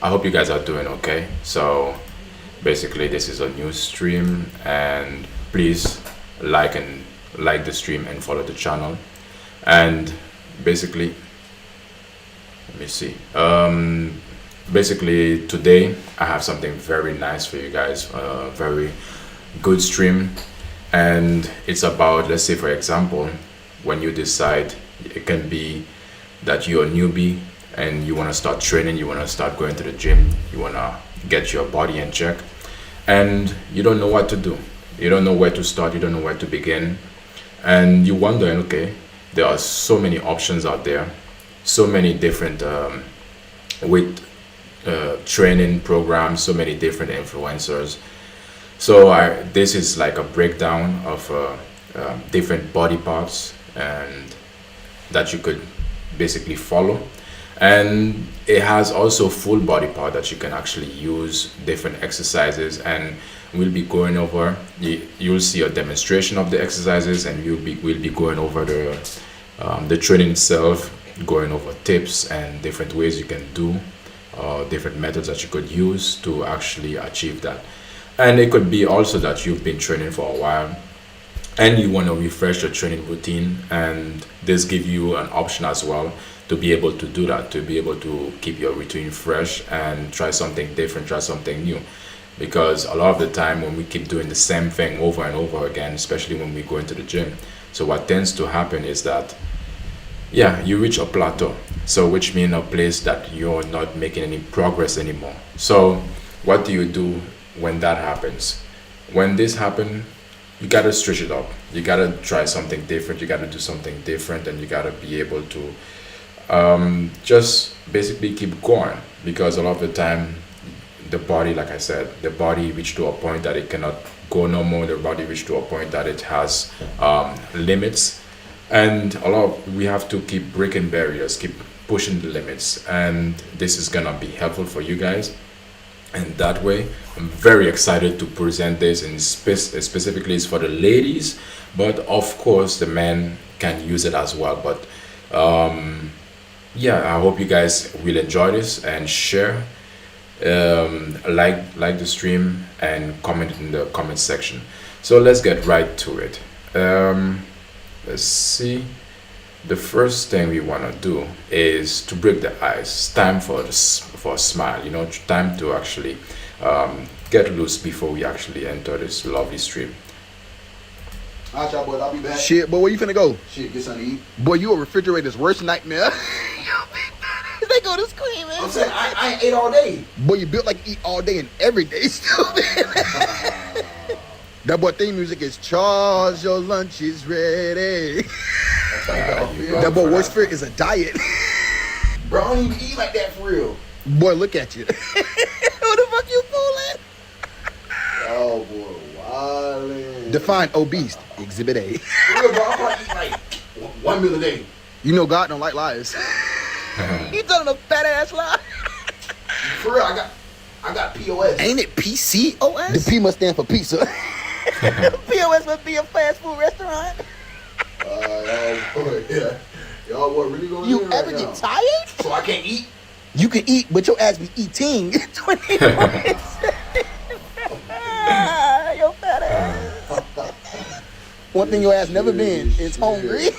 I hope you guys are doing okay. So basically this is a new stream, and please like the stream and follow the channel. And basically, let me see. Basically today I have something very nice for you guys, a very good stream. And it's about, let's say for example, when you decide, it can be that you're a newbie and you want to start training, you want to start going to the gym, you want to get your body in check, and you don't know what to do, you don't know where to start, you don't know where to begin, and you wondering, okay, there are so many options out there, so many different weight training programs, so many different influencers. So this is like a breakdown of different body parts and that you could basically follow. And it has also full body part that you can actually use different exercises, and we'll be going over, you'll see a demonstration of the exercises, and we'll be going over the training itself, going over tips and different ways you can do, different methods that you could use to actually achieve that. And it could be also that you've been training for a while and you want to refresh your training routine, and this give you an option as well to be able to do that, to be able to keep your routine fresh and try something different, try something new. Because a lot of the time when we keep doing the same thing over and over again, especially when we go into the gym, so what tends to happen is that, yeah, you reach a plateau, so which means a place that you're not making any progress anymore. So what do you do when that happens? When this happens, you gotta stretch it up, you gotta try something different, you gotta do something different, and you gotta be able to just basically keep going. Because a lot of the time the body, like I said, the body reached to a point that it cannot go no more, the body reached to a point that it has limits, and we have to keep breaking barriers, keep pushing the limits, and this is gonna be helpful for you guys. And that way, I'm very excited to present this, and specifically it's for the ladies, but of course the men can use it as well. But yeah, I hope you guys will enjoy this and share, like the stream, and comment in the comment section. So let's get right to it. Let's see. The first thing we want to do is to break the ice. Time for a smile, time to actually get loose before we actually enter this lovely stream. Alright, y'all boys, I'll be back. Shit, boy, where you finna go? Shit, get something to eat. Boy, you a refrigerator's worst nightmare. They go to screaming. I'm saying, I ain't ate all day. Boy, you built like you eat all day and every day, stupid. That boy theme music is Charles, your lunch is ready. That boy worst fear is a diet. Bro, I don't even eat like that for real. Boy, look at you. Who the fuck you fooling? Oh, boy, wildin'. Define obese. Exhibit A. For real, bro, I probably eat like one meal a day. You know God don't like liars. You telling a fat ass lie? For real, I got POS. Ain't it PCOS? The P must stand for pizza. POS must be a fast food restaurant. Y'all, boy, yeah. Y'all, boy, really going You in ever right get now. tired? So I can't eat? You can eat, but your ass be eating 24 Your fat ass. One thing your ass never been is hungry.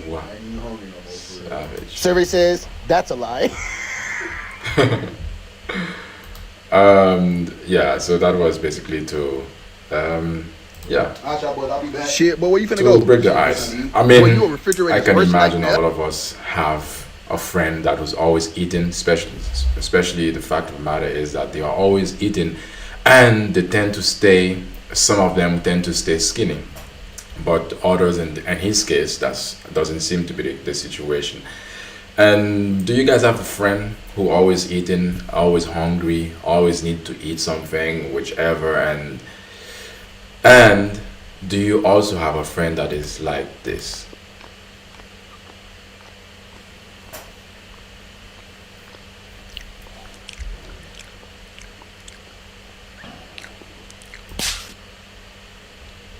Wow, I ain't even hungry no more, for real. savage. Survey says that's a lie. Yeah, so that was basically to yeah, Alright, y'all boys, I'll be back. Shit, but where you finna to go? break the ice. I Boy, you a mean, refrigerator's I can worst imagine nightmare. all of us have a friend that was always eating, especially the fact of the matter is that they are always eating, and they tend to stay, some of them tend to stay skinny, but others, in his case, that doesn't seem to be the situation. And do you guys have a friend who always eating, always hungry, always need to eat something, whichever, and do you also have a friend that is like this?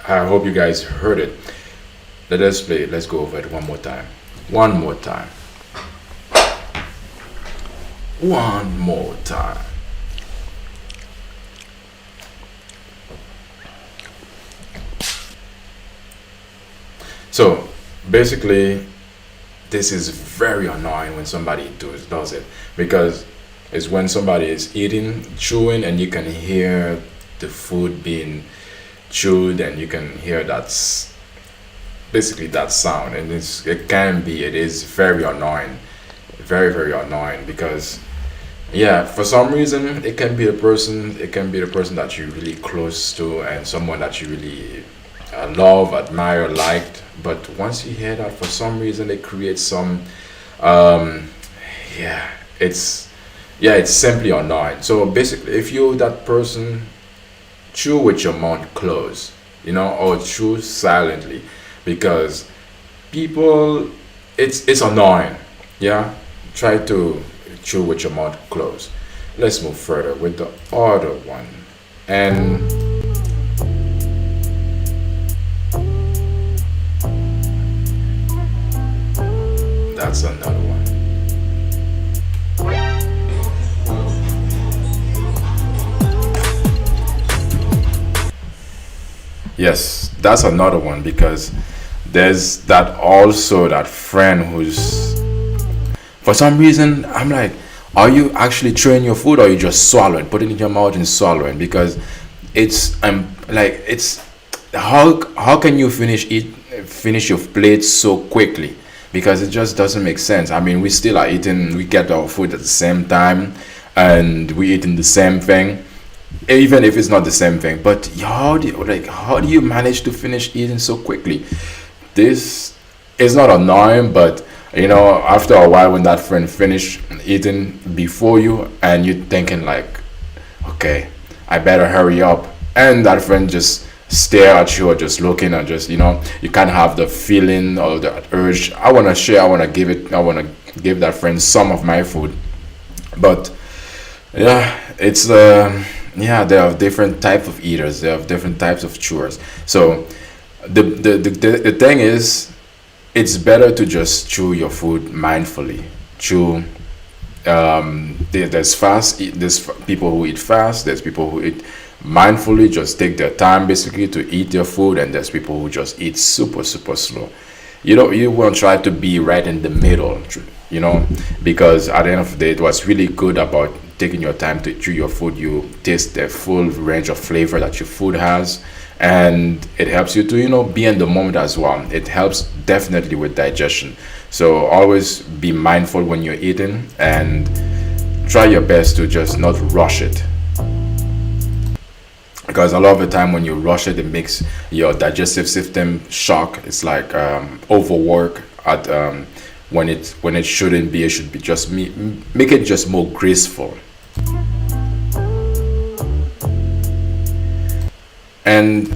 I hope you guys heard it. Let us play it. Let's go over it one more time. One more time. one more time. So basically, this is very annoying when somebody does it, because it's when somebody is eating, chewing, and you can hear the food being chewed, and you can hear basically that sound, and it is very annoying, very annoying, because yeah, for some reason it can be the person that you're really close to and someone that you really love, admire, liked. But once you hear that, for some reason, it creates some, um, yeah, it's it's simply annoying. So basically, if you that person, chew with your mouth closed, or chew silently, because people, it's annoying. Yeah, try to chew with your mouth closed. Let's move further with the other one, and that's another one. Yes, that's another one, because there's that friend who's, for some reason, I'm like, are you actually chewing your food, or are you just swallowing, putting it in your mouth and swallowing? Because it's like, it's, how can you finish your plate so quickly? Because it just doesn't make sense. I mean, we still are eating, we get our food at the same time, and we eating the same thing, even if it's not the same thing. But how do you manage to finish eating so quickly? This is not annoying, but after a while, when that friend finish eating before you, and you're thinking like, okay, I better hurry up, and that friend just stare at you, or just looking, or just, you can't have the feeling or the urge, I want to share, I want to give that friend some of my food. But yeah, it's there are different types of eaters, there are different types of chewers. So the thing is, it's better to just chew your food mindfully. Chew. There's people who eat fast. There's people who eat mindfully, just take their time basically to eat their food, and there's people who just eat super slow. You want to try to be right in the middle, because at the end of the day, what's really good about taking your time to chew your food, you taste the full range of flavor that your food has, and it helps you to be in the moment as well. It helps definitely with digestion. So always be mindful when you're eating, and try your best to just not rush it, because a lot of the time when you rush it, it makes your digestive system shock. It's like overwork at when it shouldn't be. It should be just make it just more graceful. And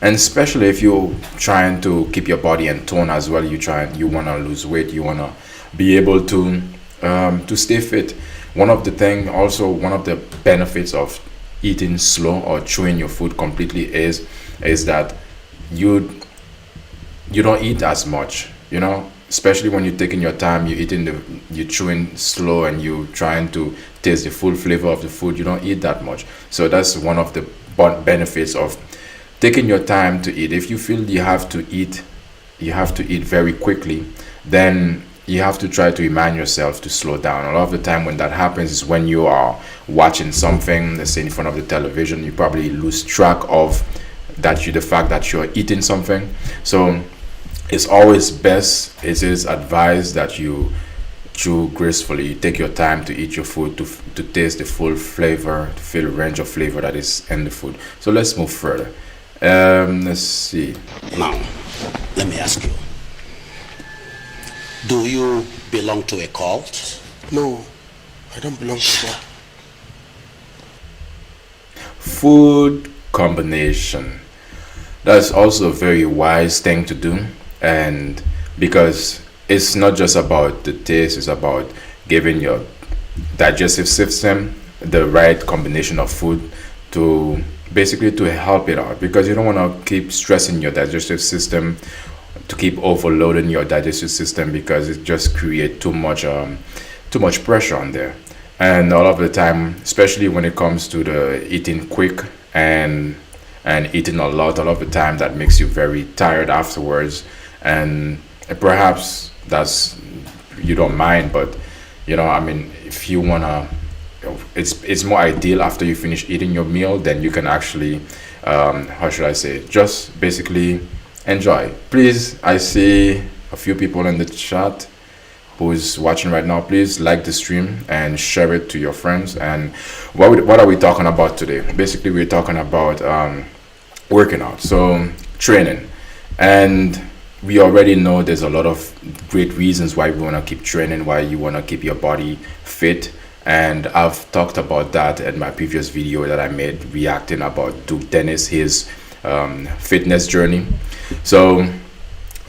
especially if you're trying to keep your body in tone as well, you want to lose weight, you want to be able to stay fit. One of the benefits of eating slow or chewing your food completely is that you don't eat as much, especially when you're taking your time, you're chewing slow, and you're trying to taste the full flavor of the food. You don't eat that much. So that's one of the benefits of taking your time to eat. If you feel you have to eat very quickly, then you have to try to remind yourself to slow down. A lot of the time when that happens is when you are watching something, let's say in front of the television, you probably lose track of the fact that you're eating something. So it's always best, it is advised that you chew gracefully. You take your time to eat your food, to taste the full flavor, to feel the range of flavor that is in the food. So let's move further. Let's see. Now, let me ask you. Do you belong to a cult? No, I don't belong to that. Food combination. That's also a very wise thing to do, and because it's not just about the taste, it's about giving your digestive system the right combination of food to basically to help it out, because you don't want to keep stressing your digestive system, to keep overloading your digestive system, because it just create too much too much pressure on there. And a lot of the time, especially when it comes to the eating quick and eating a lot of the time, that makes you very tired afterwards. And perhaps that's, you don't mind, but I mean, if you wanna, it's more ideal after you finish eating your meal, then you can actually, how should I say, just basically enjoy. Please, I see a few people in the chat who's watching right now. Please like the stream and share it to your friends. And what are we talking about today? Basically, we're talking about working out, so training. And we already know there's a lot of great reasons why we want to keep training, why you want to keep your body fit. And I've talked about that in my previous video that I made reacting about Duke Dennis, his fitness journey. So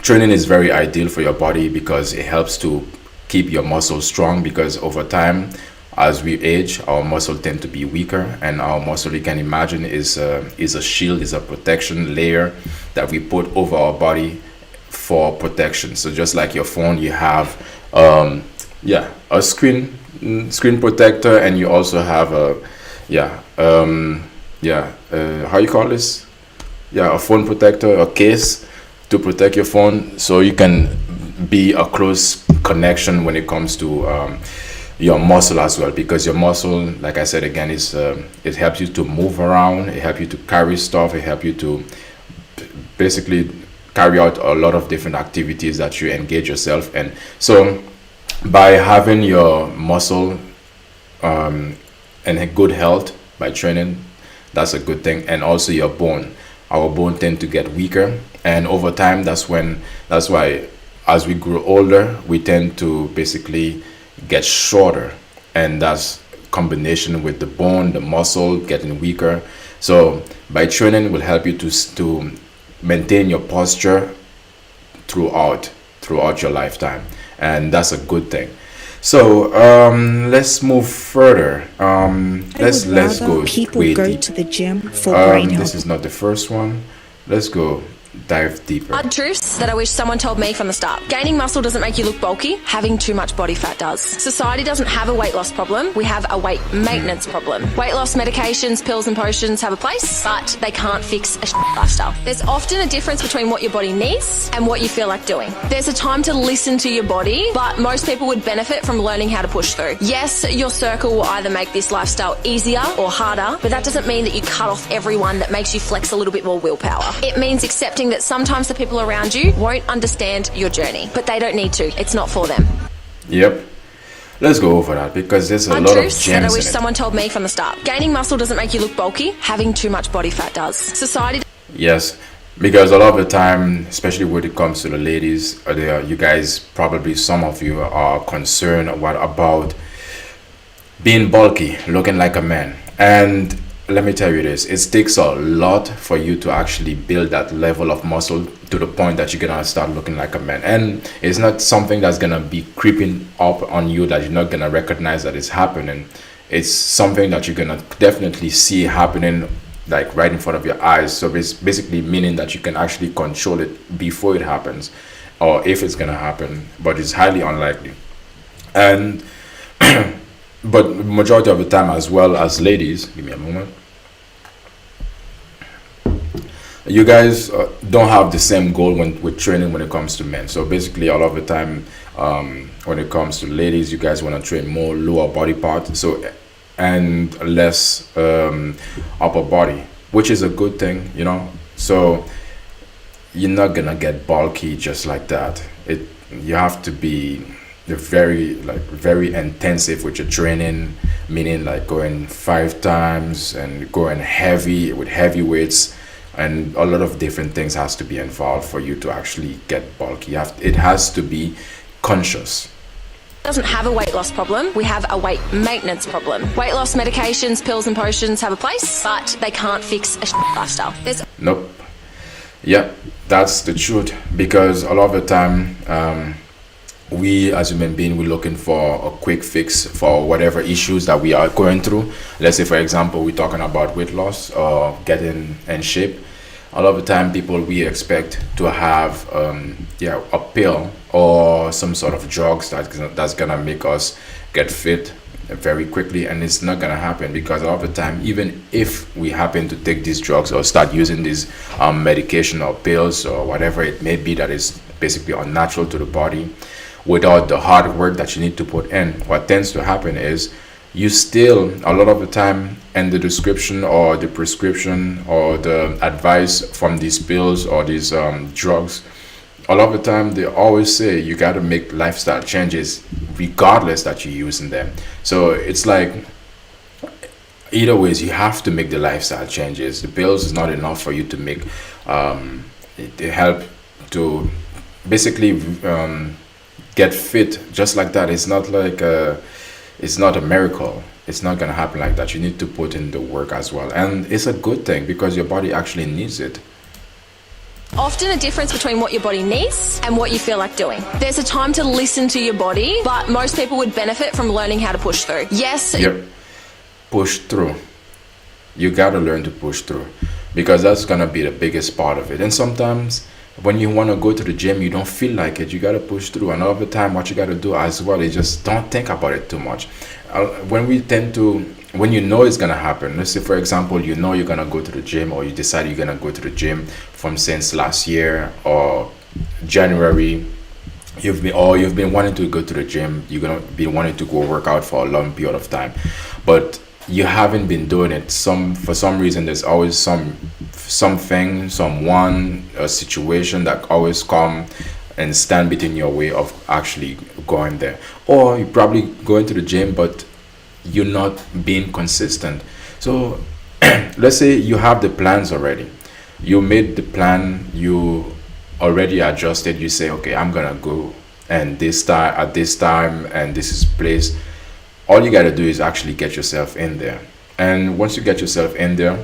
training is very ideal for your body because it helps to keep your muscles strong, because over time, as we age, our muscle tend to be weaker, and our muscle, you can imagine, is a shield, is a protection layer that we put over our body for protection. So just like your phone, you have a screen protector, and you also have how you call this, a phone protector, a case to protect your phone, so you can be a close connection when it comes to your muscle as well, because your muscle, like I said again, is it helps you to move around, it helps you to carry stuff, it helps you to basically carry out a lot of different activities that you engage yourself in. So by having your muscle in a good health by training, that's a good thing. And also your bone, our bone tend to get weaker, and over time, that's why as we grow older, we tend to basically get shorter, and that's combination with the bone, the muscle getting weaker. So by training will help you to maintain your posture throughout your lifetime, and that's a good thing. So let's move further. Let's go people way go deep. to the gym for brain health. This is not the first one. Let's go dive deeper. Hard truths that I wish someone told me from the start. Gaining muscle doesn't make you look bulky. Having too much body fat does. Society doesn't have a weight loss problem. We have a weight maintenance problem. Weight loss medications, pills and potions have a place, but they can't fix a lifestyle. There's often a difference between what your body needs and what you feel like doing. There's a time to listen to your body, but most people would benefit from learning how to push through. Yes, your circle will either make this lifestyle easier or harder, but that doesn't mean that you cut off everyone that makes you flex a little bit more willpower. It means accepting that sometimes the people around you won't understand your journey, but they don't need to. It's not for them. Yep. Let's go over that, because there's a Hard lot of truths gems that I in wish it. someone told me from the start. Gaining muscle doesn't make you look bulky. Having too much body fat does. Society Yes, because a lot of the time, especially when it comes to the ladies, you guys, probably some of you are concerned about being bulky, looking like a man. And let me tell you this, it takes a lot for you to actually build that level of muscle to the point that you're gonna start looking like a man. And it's not something that's gonna be creeping up on you that you're not gonna recognize that it's happening. It's something that you're gonna definitely see happening, like right in front of your eyes. So it's basically meaning that you can actually control it before it happens, or if it's gonna happen, but it's highly unlikely. And but majority of the time, as well as ladies, give me a moment, you guys don't have the same goal with training when it comes to men. So basically, a lot of the time, when it comes to ladies, you guys want to train more lower body part, so and less upper body, which is a good thing, so you're not gonna get bulky just like that. You have to be very intensive with your training, meaning like going 5 times and going heavy with heavy weights, and a lot of different things has to be involved for you to actually get bulky. It has to be conscious. doesn't have a weight loss problem. We have a weight maintenance problem. Weight loss medications, pills and potions have a place, but they can't fix a lifestyle. Nope. Yeah, that's the truth, because a lot of the time, we as human beings, we're looking for a quick fix for whatever issues that we are going through. Let's say, for example, we're talking about weight loss or getting in shape. A lot of the time, we expect to have a pill or some sort of drugs that's gonna make us get fit very quickly, and it's not gonna happen because all the time, even if we happen to take these drugs or start using these medication or pills or whatever it may be that is basically unnatural to the body, without the hard work that you need to put in, what tends to happen is you still a lot of the time, and the description or the prescription or the advice from these pills or these drugs, a lot of the time they always say you got to make lifestyle changes regardless that you're using them. So it's like either ways you have to make the lifestyle changes. The pills is not enough for you to make they help to basically get fit just like that. It's not like it's not a miracle. It's not gonna happen like that. You need to put in the work as well, and it's a good thing because your body actually needs it. Often a difference between what your body needs and what you feel like doing. There's a time to listen to your body, but most people would benefit from learning how to push through. Yes. Yep. Push through. You gotta learn to push through because that's gonna be the biggest part of it. And sometimes when you want to go to the gym, you don't feel like it. You got to push through. And all the time, what you got to do as well is just don't think about it too much. When you know it's going to happen, let's say, for example, you know you're going to go to the gym, or you decide you're going to go to the gym from since last year or January. You've been wanting to go to the gym. You're going to be wanting to go work out for a long period of time. But you haven't been doing it. For some reason, there's always something, someone, a situation that always come and stand between your way of actually going there. Or you probably going to the gym, but you're not being consistent. So let's say you have the plans already. You made the plan, you already adjusted. You say, okay, I'm gonna go and this time at this time and this is place. All you got to do is actually get yourself in there. And once you get yourself in there,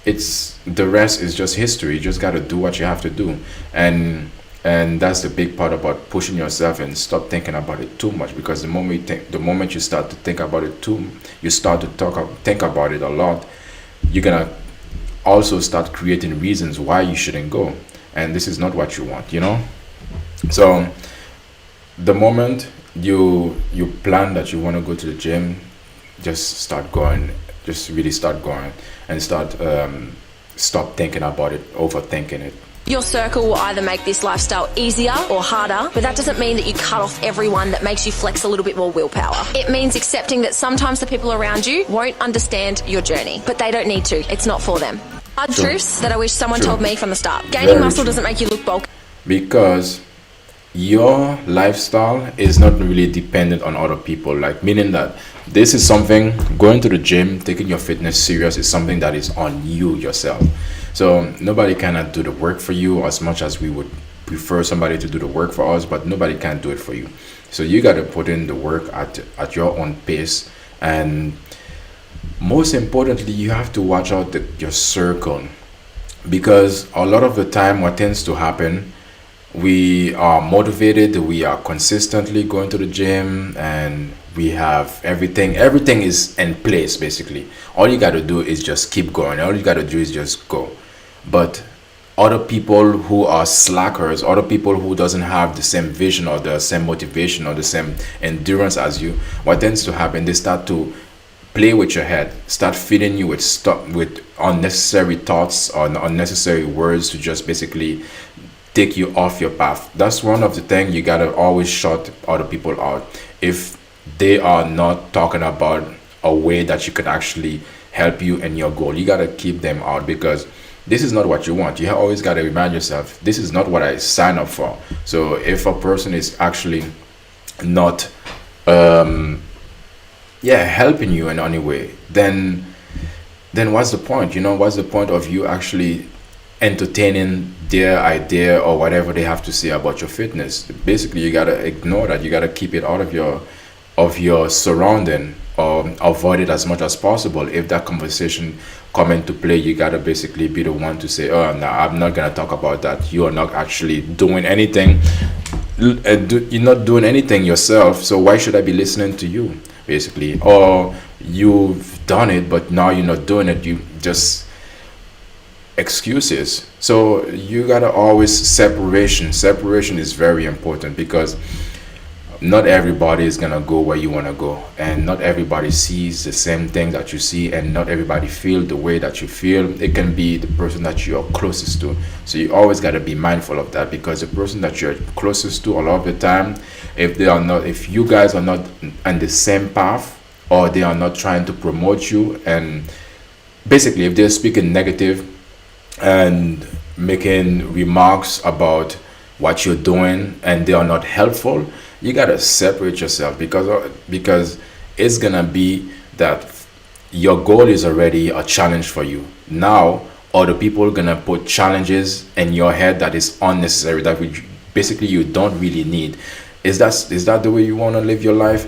the rest is just history. You just got to do what you have to do. And that's the big part about pushing yourself and stop thinking about it too much, because the moment you start to think about it you start to think about it a lot, you're going to also start creating reasons why you shouldn't go. And this is not what you want, you know? So the moment you plan that you want to go to the gym, just start going. Just really start going and stop thinking about it, overthinking it. Your circle will either make this lifestyle easier or harder, but that doesn't mean that you cut off everyone that makes you flex a little bit more willpower. It means accepting that sometimes the people around you won't understand your journey, but they don't need to. It's not for them. Hard truths that I wish someone told me from the start. Gaining muscle doesn't make you look bulky. Because your lifestyle is not really dependent on other people, like meaning that this is something, going to the gym, taking your fitness serious is something that is on you yourself. So nobody cannot do the work for you, as much as we would prefer somebody to do the work for us, but nobody can do it for you. So you got to put in the work at your own pace. And most importantly, you have to watch out your circle, because a lot of the time what tends to happen, we are motivated, we are consistently going to the gym, and we have everything is in place. Basically all you got to do is just keep going. All you got to do is just go. But other people who are slackers, other people who doesn't have the same vision or the same motivation or the same endurance as you, what tends to happen, they start to play with your head, start feeding you with unnecessary thoughts or unnecessary words to just basically take you off your path. That's one of the things you gotta always shut other people out. If they are not talking about a way that you can actually help you in your goal, you gotta keep them out, because this is not what you want. You always gotta remind yourself, this is not what I signed up for. So if a person is actually not helping you in any way, then what's the point? What's the point of you actually entertaining their idea or whatever they have to say about your fitness? Basically you gotta ignore that. You gotta keep it out of your surrounding, or avoid it as much as possible. If that conversation come into play, you gotta basically be the one to say, oh no, I'm not gonna talk about that. You are not actually doing anything. You're not doing anything yourself, so why should I be listening to you, basically? Or you've done it but now you're not doing it, you just excuses. So you gotta always separation is very important, because not everybody is gonna go where you want to go, and not everybody sees the same thing that you see, and not everybody feel the way that you feel. It can be the person that you are closest to, so you always got to be mindful of that, because the person that you're closest to, a lot of the time, if you guys are not on the same path, or they are not trying to promote you, and basically if they're speaking negative and making remarks about what you're doing and they are not helpful, you gotta separate yourself, because it's gonna be that your goal is already a challenge for you. Now other people are gonna put challenges in your head that is unnecessary, that basically you don't really need. Is that the way you want to live your life?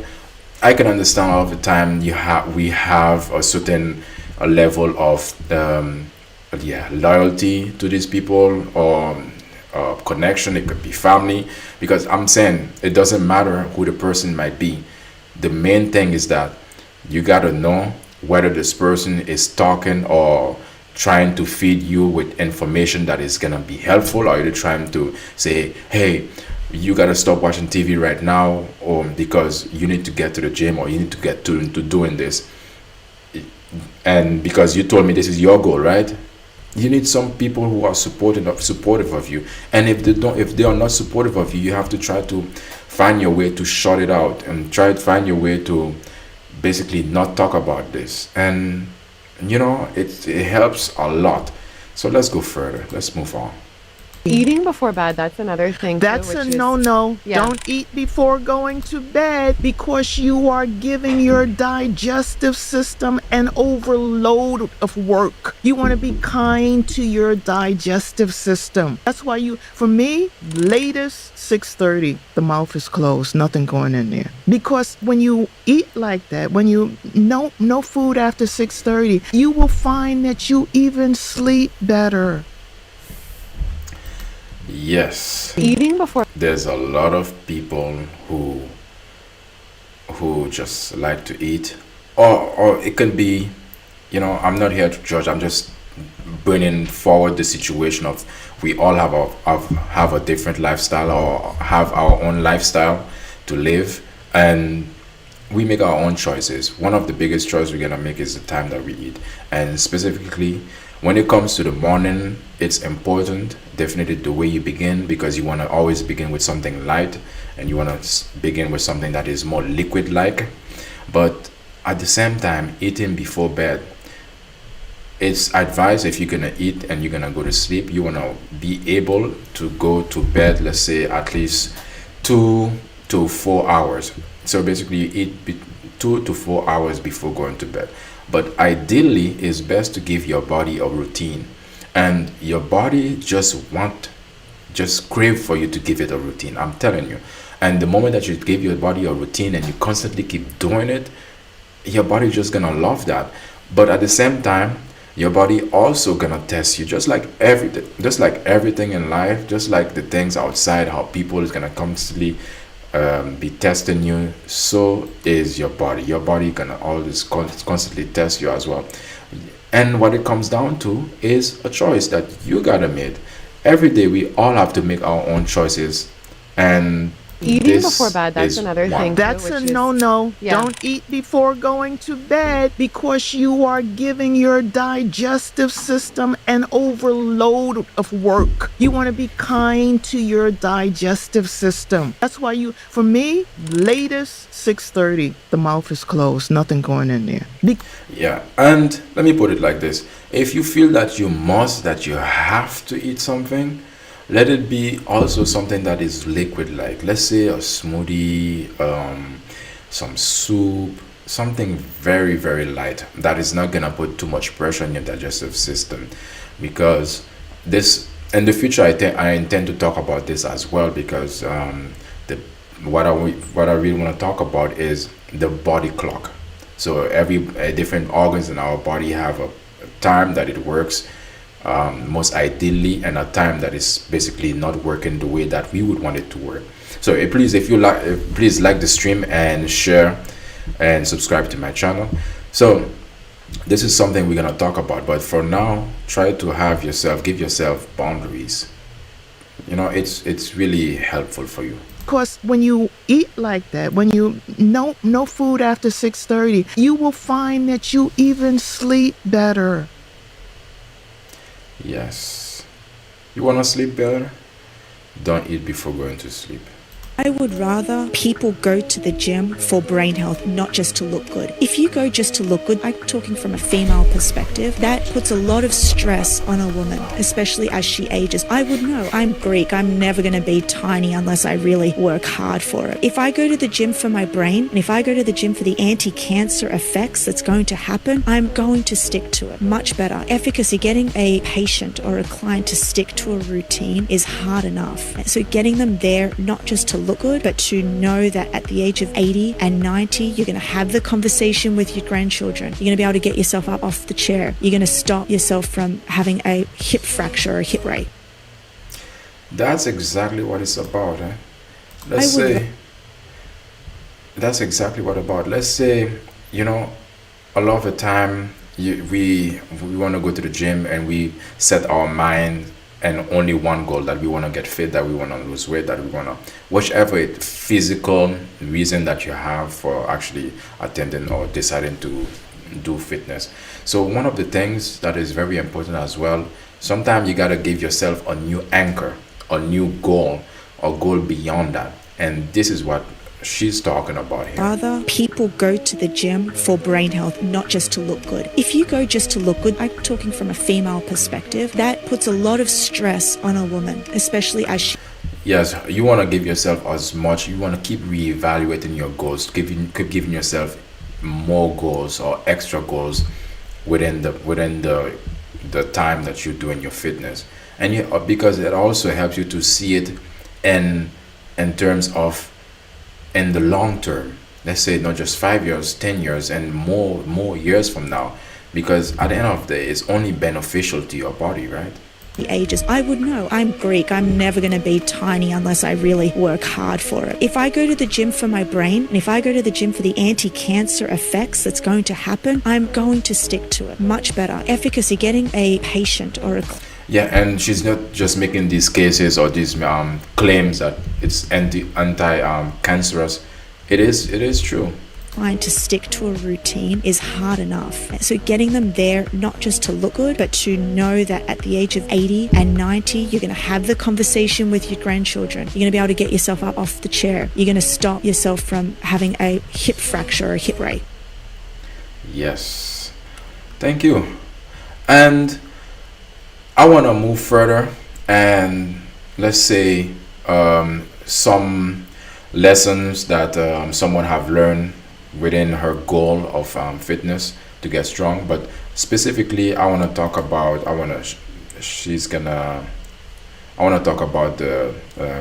I can understand all the time we have a certain level of loyalty to these people, or connection. It could be family, because I'm saying it doesn't matter who the person might be. The main thing is that you got to know whether this person is talking or trying to feed you with information that is going to be helpful, or you're trying to say, hey, you got to stop watching TV right now, or because you need to get to the gym, or you need to get to doing this, and because you told me this is your goal, right? You need some people who are supportive of you, and if they are not supportive of you, you have to try to find your way to shut it out, and try to find your way to basically not talk about this. And it helps a lot. So let's go further. Let's move on. Eating before bed, that's another thing. That's a no-no. Yeah. Don't eat before going to bed, because you are giving your digestive system an overload of work. You want to be kind to your digestive system. That's why for me, latest 6:30, the mouth is closed, nothing going in there. Because when you eat like that, when you no food after 6:30, you will find that you even sleep better. Yes. Eating before. There's a lot of people who just like to eat, or it can be, I'm not here to judge. I'm just bringing forward the situation of we all have a different lifestyle, or have our own lifestyle to live, and we make our own choices. One of the biggest choices we're gonna make is the time that we eat, and specifically when it comes to the morning, it's important, definitely, the way you begin, because you want to always begin with something light, and you want to begin with something that is more liquid-like. But at the same time, eating before bed, it's advised. If you're gonna eat and you're gonna go to sleep, you want to be able to go to bed, let's say at least 2 to 4 hours. So basically you eat 2 to 4 hours before going to bed. But ideally, it's best to give your body a routine, and your body just crave for you to give it a routine. I'm telling you. And the moment that you give your body a routine and you constantly keep doing it, your body just gonna love that. But at the same time, your body also gonna test you, just like everything in life, just like the things outside, how people is gonna constantly be testing you. So is your body. Your body gonna always constantly test you as well. And what it comes down to is a choice that you gotta make. Every day we all have to make our own choices, and Eating before bed, that's another thing. That's a no-no. Yeah. Don't eat before going to bed, because you are giving your digestive system an overload of work. You want to be kind to your digestive system. That's why for me, latest 6:30, the mouth is closed, nothing going in there. Yeah, and let me put it like this. If you feel that you have to eat something, let it be also something that is liquid, like let's say a smoothie, some soup, something very, very light that is not gonna put too much pressure on your digestive system. Because this, in the future, I intend to talk about this as well, because what I really want to talk about is the body clock. So every different organs in our body have a time that it works, most ideally, and a time that is basically not working the way that we would want it to work. So please, if you like, please like the stream and share and subscribe to my channel. So this is something we're gonna talk about, but for now, try to give yourself boundaries. It's really helpful for you. Because when you eat like that, when you no food after 6:30, you will find that you even sleep better. Yes. You want to sleep better? Don't eat before going to sleep. I would rather people go to the gym for brain health, not just to look good. If you go just to look good, I'm talking from a female perspective, that puts a lot of stress on a woman, especially as she ages. I would know. I'm Greek. I'm never going to be tiny unless I really work hard for it. If I go to the gym for my brain, and if I go to the gym for the anti-cancer effects that's going to happen, I'm going to stick to it. Much better. Efficacy, getting a patient or a client to stick to a routine is hard enough. So getting them there, not just to look good, but to know that at the age of 80 and 90, you're going to have the conversation with your grandchildren. You're going to be able to get yourself up off the chair. You're going to stop yourself from having a hip fracture or a hip break. That's exactly what it's about. Let's say, that's exactly what about. Let's say, you know, a lot of the time we want to go to the gym and we set our mind and only one goal, that we want to get fit, that we want to lose weight, that we want to, whichever physical reason that you have for actually attending or deciding to do fitness. So one of the things that is very important as well, sometimes you got to give yourself a new anchor, a new goal, or goal beyond that. And this is what she's talking about here. Rather, people go to the gym for brain health, not just to look good. If you go just to look good, I'm talking from a female perspective, that puts a lot of stress on a woman, especially as she... Yes, you want to give yourself as much, you want to keep reevaluating your goals, keep giving yourself more goals or extra goals within the time that you're doing your fitness. And because it also helps you to see it in terms of in the long term, let's say not just 5 years, 10 years, and more years from now, because at the end of the day, it's only beneficial to your body, right? Ages. I would know. I'm Greek. I'm never going to be tiny unless I really work hard for it. If I go to the gym for my brain, and if I go to the gym for the anti-cancer effects that's going to happen, I'm going to stick to it. Much better. Efficacy, getting a patient or a... Yeah, and she's not just making these cases or these claims that it's anti-cancerous. It is true. Trying to stick to a routine is hard enough. So getting them there, not just to look good, but to know that at the age of 80 and 90, you're going to have the conversation with your grandchildren. You're going to be able to get yourself up off the chair. You're going to stop yourself from having a hip fracture or a hip break. Yes. Thank you. And I want to move further and let's say some lessons that someone have learned within her goal of fitness to get strong. But specifically, I want to talk about the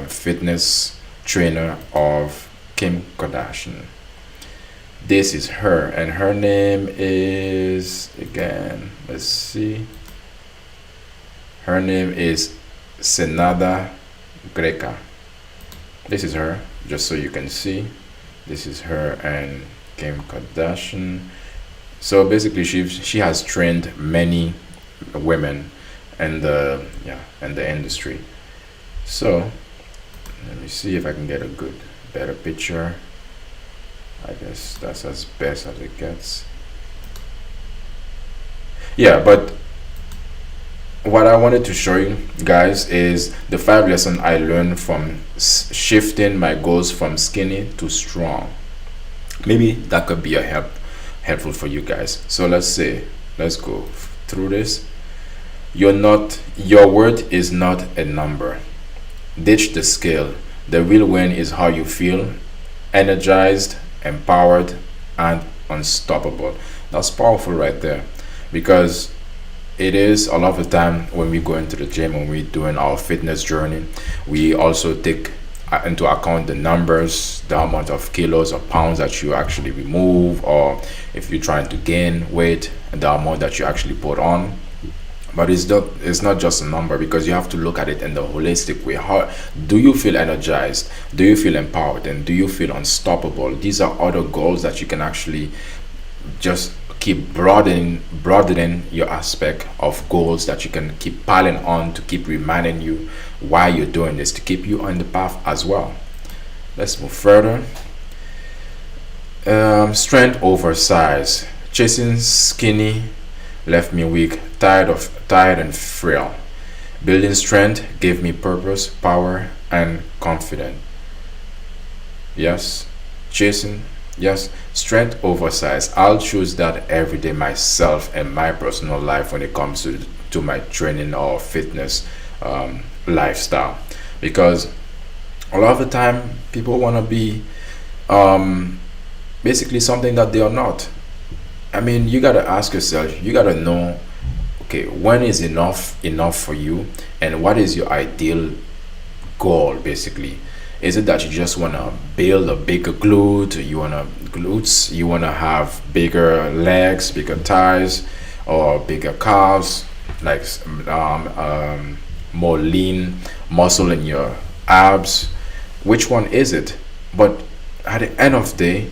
fitness trainer of Kim Kardashian. This is her, and her name is, again, let's see. Her name is Senada Greca. This is her, just so you can see. This is her and Kim Kardashian. So basically, she has trained many women in the industry. So let me see if I can get a better picture. I guess that's as best as it gets. Yeah, but what I wanted to show you guys is the 5 lessons I learned from shifting my goals from skinny to strong. Maybe that could be helpful for you guys. So let's go through this. Your worth is not a number. Ditch the scale. The real win is how you feel, energized, empowered, and unstoppable. That's powerful right there, because it is a lot of the time when we go into the gym, when we're doing our fitness journey, we also take into account the numbers, the amount of kilos or pounds that you actually remove, or if you're trying to gain weight, the amount that you actually put on. But it's not just a number, because you have to look at it in the holistic way. How do you feel energized? Do you feel empowered? And do you feel unstoppable? These are other goals that you can actually just keep broadening your aspect of goals that you can keep piling on to keep reminding you why you're doing this, to keep you on the path as well. Let's move further. Strength over size. Chasing skinny left me weak, tired and frail. Building strength gave me purpose, power, and confidence. Yes, chasing. Yes, strength over size. I'll choose that every day myself and my personal life when it comes to my training or fitness lifestyle, because a lot of the time people want to be basically something that they are not. I mean, you got to ask yourself, you got to know, okay, when is enough for you, and what is your ideal goal basically? Is it that you just want to build a bigger glute, you want to have bigger legs, bigger thighs, or bigger calves, like more lean muscle in your abs? Which one is it? But at the end of the day,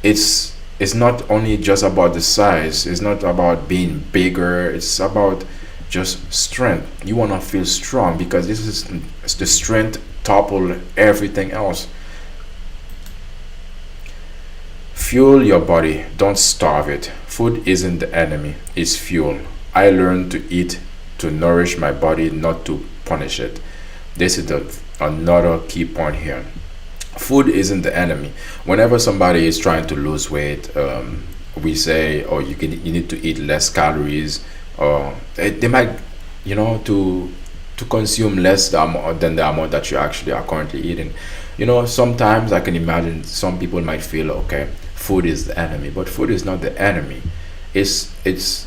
it's not only just about the size, it's not about being bigger, it's about just strength. You want to feel strong, because this is the strength topple everything else. Fuel your body, don't starve it. Food isn't the enemy, it's fuel. I learned to eat to nourish my body, not to punish it. This is another key point here. Food isn't the enemy. Whenever somebody is trying to lose weight, we say, oh, you need to eat less calories, or they might, to consume less than the amount that you actually are currently eating. Sometimes I can imagine some people might feel, okay, food is the enemy, but food is not the enemy. It's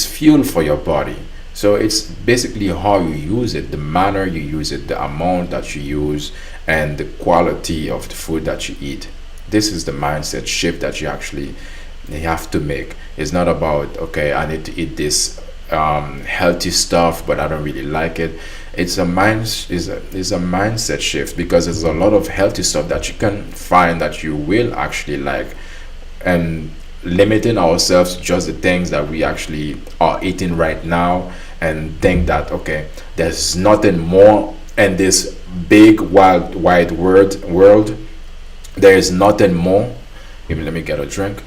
fuel for your body. So it's basically how you use it, the manner you use it, the amount that you use, and the quality of the food that you eat. This is the mindset shift that you have to make. It's not about, okay, I need to eat this healthy stuff, but I don't really like it. It's a mindset shift, because there's a lot of healthy stuff that you can find that you will actually like, and limiting ourselves to just the things that we actually are eating right now, and think that, okay, there's nothing more in this big wide world. There is nothing more. Let me get a drink.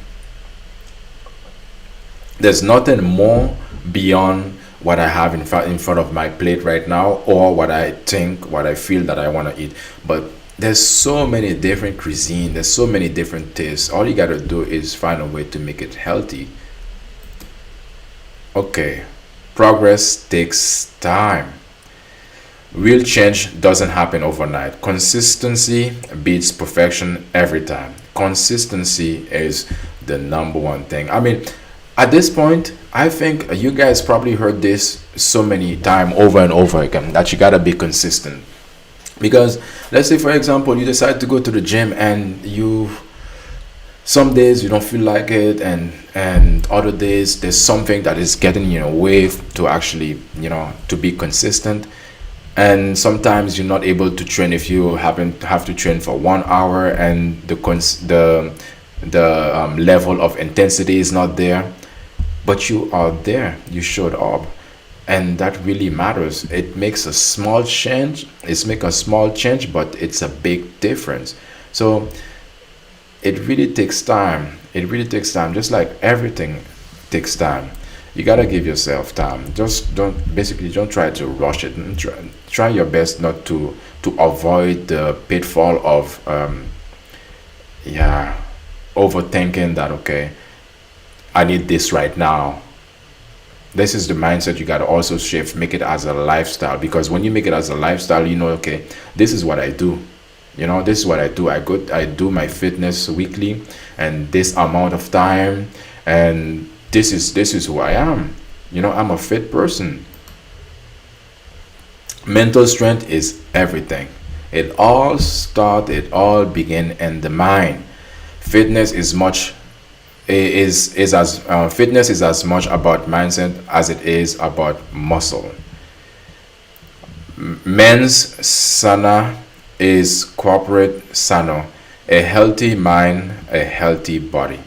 There's nothing more beyond what I have in front of my plate right now, or what I feel that I want to eat. But there's so many different cuisine, there's so many different tastes. All you got to do is find a way to make it healthy. Okay, progress takes time. Real change doesn't happen overnight. Consistency beats perfection every time. Consistency is the number one thing. I mean, at this point, I think you guys probably heard this so many times over and over again, that you gotta be consistent. Because let's say, for example, you decide to go to the gym, and some days you don't feel like it, and other days there's something that is getting in your way to actually, to be consistent. And sometimes you're not able to train if you have to train for 1 hour, and the level of intensity is not there, but you are there, you showed up, and that really matters. It makes a small change. But it's a big difference. So it really takes time. Just like everything takes time. You gotta give yourself time. Just don't try to rush it, and try your best not to avoid the pitfall of overthinking that, okay, I need this right now. This is the mindset you gotta also shift. Make it as a lifestyle, because when you make it as a lifestyle, okay, this is what I do. This is what I do. I do my fitness weekly, and this amount of time, and this is who I am. I'm a fit person. Mental strength is everything. It all begin in the mind. Fitness is as much about mindset as it is about muscle. Mens sana is corporate sano. A healthy mind, a healthy body.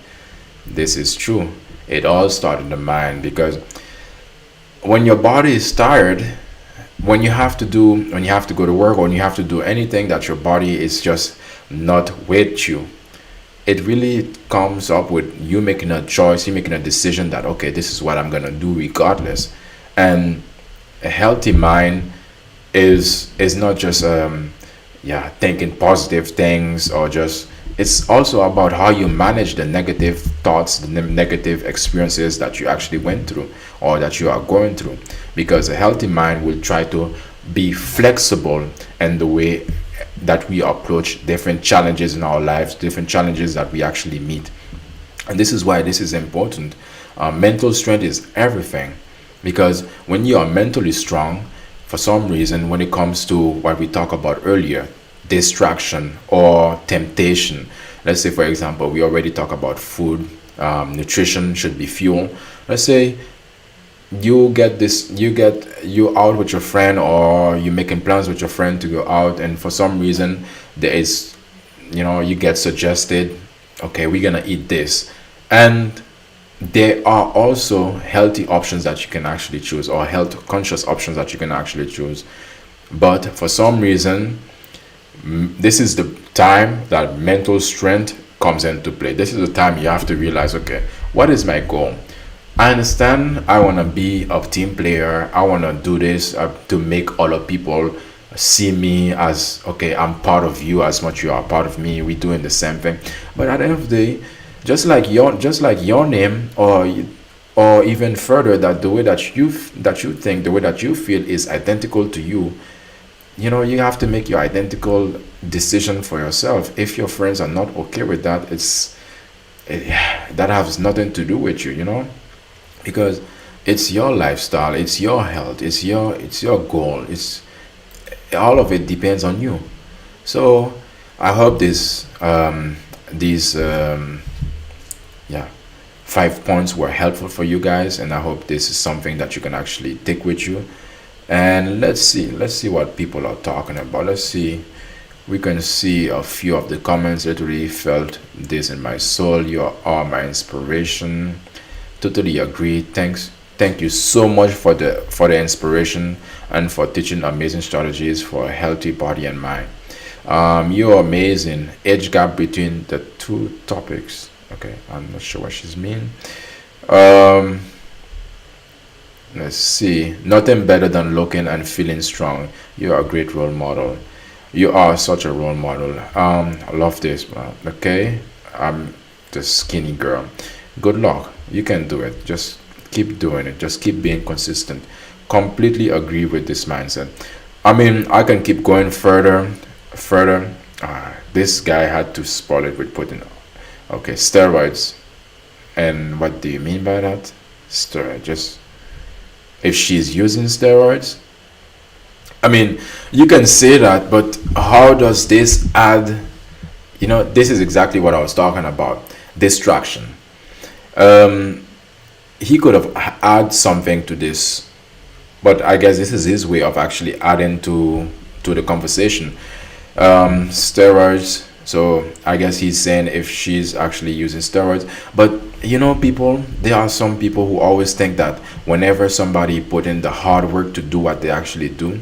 This is true. It all starts in the mind, because when your body is tired, when you have to go to work, or when you have to do anything that your body is just not with you, it really comes up with you making a choice, you making a decision that, okay, this is what I'm gonna do regardless. And a healthy mind is not just thinking positive things, or just, it's also about how you manage the negative thoughts, the negative experiences that you actually went through or that you are going through. Because a healthy mind will try to be flexible in the way that we approach different challenges in our lives, different challenges that we actually meet. And this is why this is important. Mental strength is everything, because when you are mentally strong, for some reason, when it comes to what we talked about earlier, distraction or temptation, let's say for example, we already talked about food, nutrition should be fuel. Let's say you out with your friend, or you're making plans with your friend to go out, and for some reason there is, you get suggested, okay, we're gonna eat this. And there are also healthy options that you can actually choose, or health conscious options that you can actually choose. But for some reason, this is the time that mental strength comes into play. This is the time you have to realize, okay, what is my goal? I understand I want to be a team player. I want to do this to make other people see me as, okay, I'm part of you as much you are part of me. We're doing the same thing. But at the end of the day, just like your name, or even further, that the way that you think, the way that you feel is identical to you, you have to make your identical decision for yourself. If your friends are not okay with that, that has nothing to do with you, because it's your lifestyle, it's your health, it's your goal, it's all of it depends on you. So I hope these 5 points were helpful for you guys, and I hope this is something that you can actually take with you. And let's see what people are talking about. Let's see, we can see a few of the comments. Literally felt this in my soul. You are my inspiration. Totally agree. Thank you so much for the inspiration and for teaching amazing strategies for a healthy body and mind. You're amazing. Age gap between the two topics. Okay, I'm not sure what she's mean. Let's see. Nothing better than looking and feeling strong. You are a great role model. You are such a role model. I love this, man. Okay, I'm the skinny girl. Good luck. You can do it. Just keep doing it. Just keep being consistent. Completely agree with this mindset. I mean, I can keep going further. This guy had to spoil it with putting, okay, steroids. And what do you mean by that? Steroid. Just if she's using steroids. I mean, you can say that, but how does this add? This is exactly what I was talking about. Distraction. He could have added something to this, but I guess this is his way of actually adding to the conversation. Steroids. So I guess he's saying if she's actually using steroids. But there are some people who always think that whenever somebody put in the hard work to do what they actually do,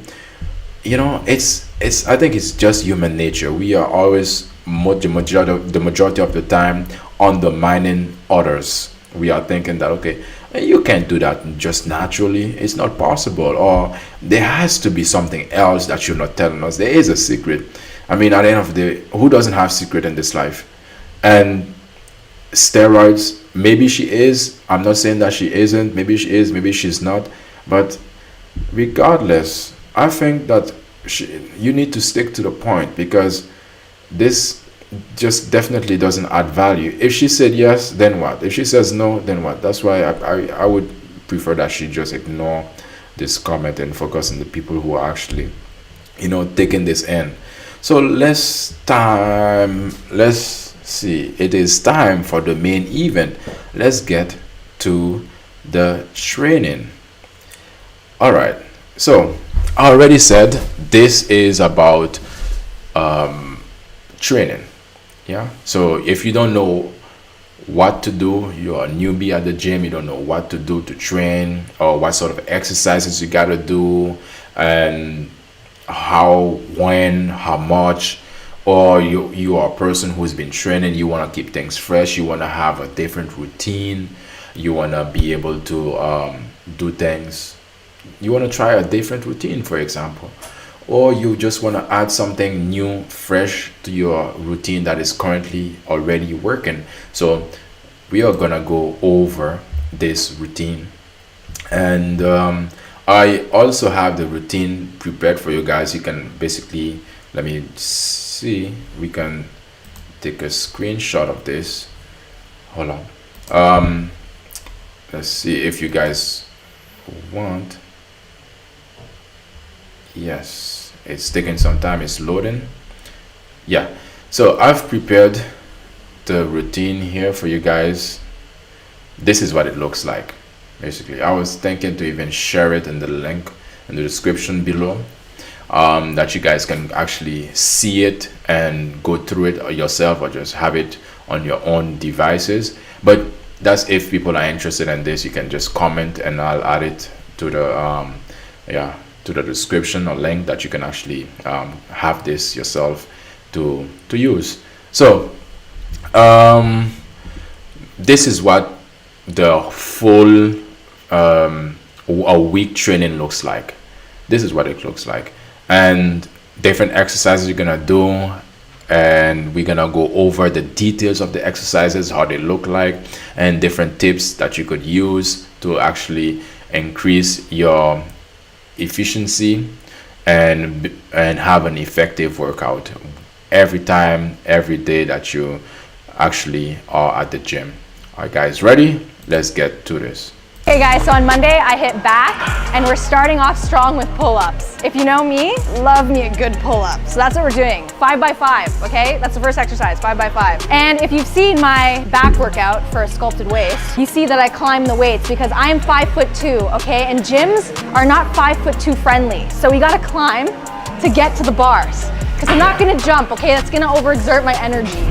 I think it's just human nature. We are always the majority of the time undermining others. We are thinking that, okay, you can't do that just naturally. It's not possible, or there has to be something else that you're not telling us. There is a secret. I mean, at the end of the day, who doesn't have secret in this life? And steroids, maybe she is. I'm not saying that she isn't. Maybe she is. Maybe she's not. But regardless, I think that you need to stick to the point, because this just definitely doesn't add value. If she said yes, then what? If she says no, then what? That's why I would prefer that she just ignore this comment and focus on the people who are actually, taking this in. So let's see. It is time for the main event. Let's get to the training. All right. So I already said this is about training. Yeah. So if you don't know what to do. You're a newbie at the gym, you don't know what to do to train, or what sort of exercises you got to do, and how, when, how much. Or you are a person who's been training, you want to keep things fresh, you want to have a different routine, you want to be able to do things, you want to try a different routine, for example, or you just want to add something new, fresh to your routine that is currently already working. So we are gonna go over this routine, and I also have the routine prepared for you guys. You can basically, let me see, we can take a screenshot of this. Hold on. Let's see if you guys want. Yes, it's taking some time, it's loading. Yeah, so I've prepared the routine here for you guys. This is what it looks like. Basically, I was thinking to even share it in the link in the description below, that you guys can actually see it and go through it yourself, or just have it on your own devices. But that's if people are interested in this. You can just comment and I'll add it to the to the description or link that you can actually have this yourself to use. So this is what the full a week training looks like. This is what it looks like, and different exercises you're gonna do, and we're gonna go over the details of the exercises, how they look like, and different tips that you could use to actually increase your efficiency and have an effective workout every time, every day that you actually are at the gym. All right, guys, ready? Let's get to this. Hey guys, so on Monday I hit back, and we're starting off strong with pull-ups. If you know me, love me a good pull-up. So that's what we're doing, 5 by 5, okay? That's the first exercise, 5 by 5. And if you've seen my back workout for a sculpted waist, you see that I climb the weights because I am 5'2", okay? And gyms are not 5'2" friendly. So we gotta climb to get to the bars, because I'm not gonna jump, okay? That's gonna overexert my energy.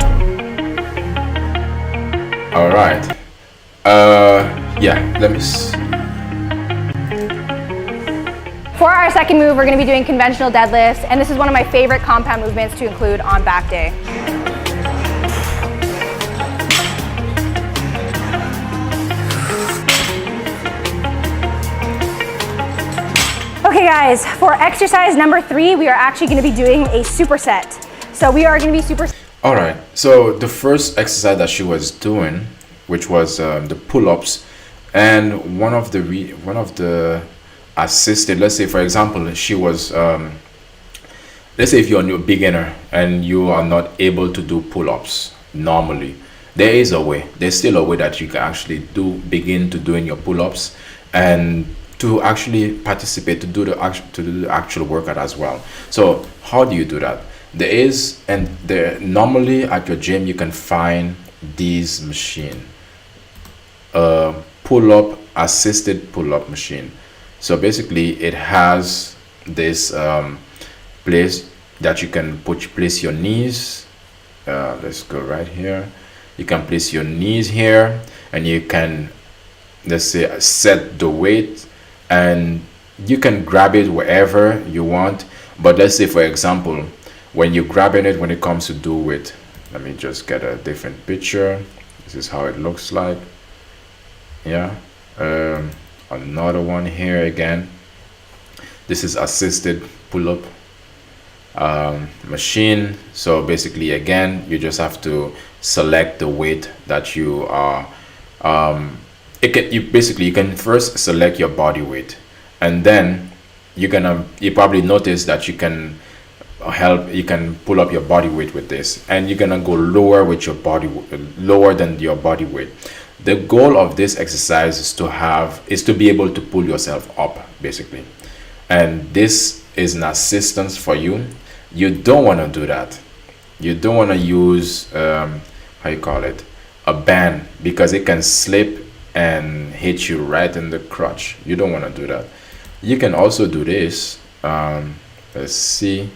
All right. Yeah, let me see. For our second move, we're going to be doing conventional deadlifts, and this is one of my favorite compound movements to include on back day. Okay guys, for exercise number 3, we are actually going to be doing a superset. So we are going to be All right, so the first exercise that she was doing, which was the pull-ups, and one of the assisted, let's say for example she was let's say if you're a new beginner and you are not able to do pull-ups normally, there's still a way that you can actually begin to doing your pull-ups and to actually participate, to do the actual workout as well. So how do you do that? Normally at your gym you can find these machine, pull-up assisted pull-up machine. So basically it has this place that you can place your knees. Let's go right here. You can place your knees here, and you can, let's say, set the weight, and you can grab it wherever you want. But let's say for example, when you're grabbing it, when it comes to do it, let me just get a different picture. This is how it looks like. Yeah, another one here again. This is assisted pull-up machine. So basically again, you just have to select the weight that you are you can first select your body weight, and then you probably notice that you can pull up your body weight with this, and you're gonna go lower with your lower than your body weight. The goal of this exercise is to be able to pull yourself up, basically, and this is an assistance for you. You don't want to do that. You don't want to use a band, because it can slip and hit you right in the crotch. You don't want to do that. You can also do this. Let's see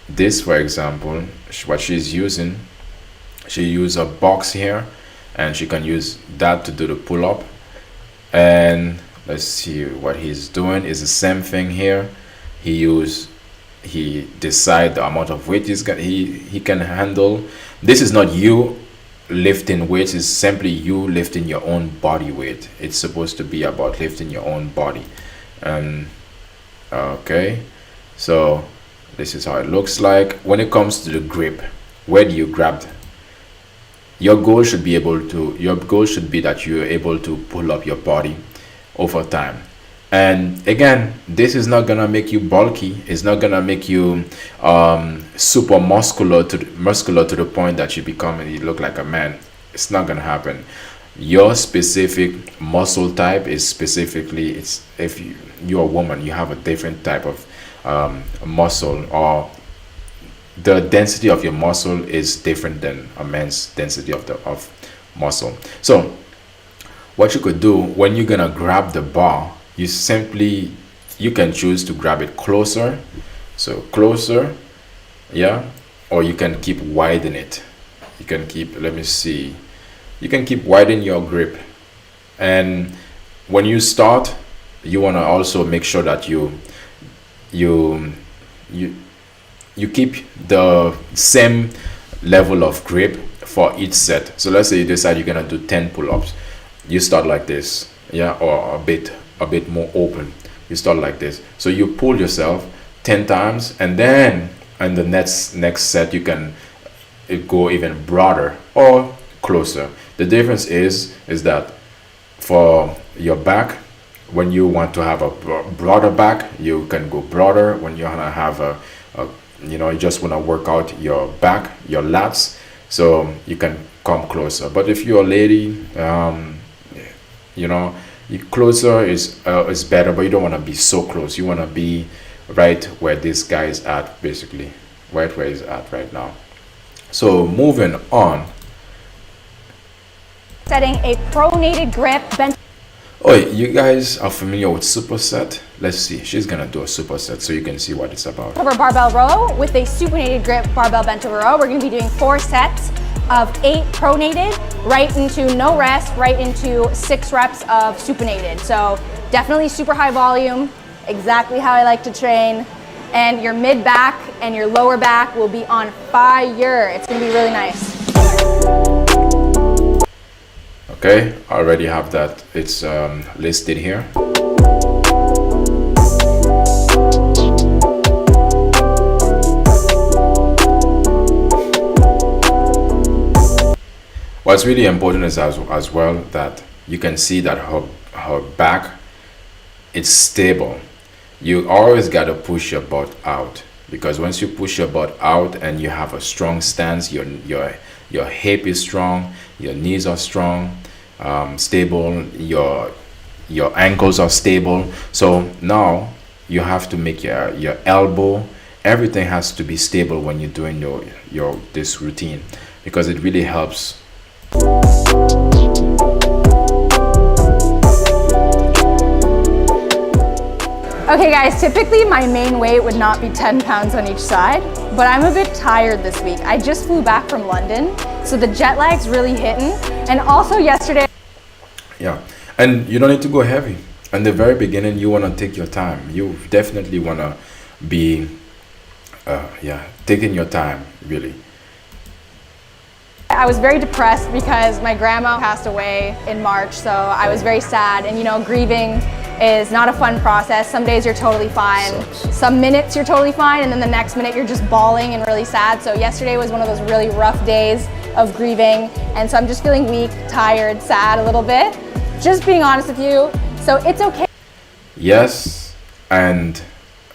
this, for example, what she's using. She used a box here, and she can use that to do the pull-up. And let's see what he's doing is the same thing here. He decide the amount of weight he can handle. This is not you lifting weights, it's simply you lifting your own body weight. It's supposed to be about lifting your own body. Okay, so this is how it looks like. When it comes to the grip, where do you grab? Your goal should be that you're able to pull up your body over time. And again, this is not gonna make you bulky. It's not gonna make you super muscular to the point that you look like a man. It's not gonna happen. Your specific muscle type is specifically, if you're a woman, you have a different type of muscle, or the density of your muscle is different than a man's density of muscle. So what you could do when you're gonna grab the bar, you can choose to grab it closer, so closer, yeah, or you can keep widen it. You can keep, you can keep widen your grip. And when you start, you want to also make sure that you keep the same level of grip for each set. So let's say you decide you're gonna do 10 pull-ups. You start like this, yeah, or a bit more open. You start like this, so you pull yourself 10 times, and then in the next set you can go even broader or closer. The difference is that for your back, when you want to have a broader back, you can go broader. When you want to have you just want to work out your back, your lats, so you can come closer. But if you're a lady, closer is better, but you don't want to be so close. You want to be right where this guy is at, basically right where he's at right now. So moving on, Setting a pronated grip bench. Oh, you guys are familiar with superset? Let's see, she's gonna do a superset so you can see what it's about. Over barbell row with a supinated grip barbell bent over row. We're gonna be doing 4 sets of 8 pronated, right into no rest, right into 6 reps of supinated. So definitely super high volume, exactly how I like to train. And your mid back and your lower back will be on fire. It's gonna be really nice. Okay, I already have that. It's listed here. What's really important is as well that you can see that her back, it's stable. You always got to push your butt out, because once you push your butt out and you have a strong stance, your hip is strong, your knees are strong, stable, your ankles are stable. So now you have to make your elbow, everything has to be stable when you're doing this routine, because it really helps. Okay guys, typically my main weight would not be 10 pounds on each side, but I'm a bit tired this week. I just flew back from London, so the jet lag's really hitting. And also yesterday... Yeah, and you don't need to go heavy. In the very beginning, you want to take your time. You definitely want to be, taking your time, really. I was very depressed because my grandma passed away in March, so I was very sad. And grieving is not a fun process. Some days you're totally fine, some minutes you're totally fine, and then the next minute you're just bawling and really sad. So yesterday was one of those really rough days of grieving, and so I'm just feeling weak, tired, sad a little bit. Just being honest with you, so it's okay. Yes, and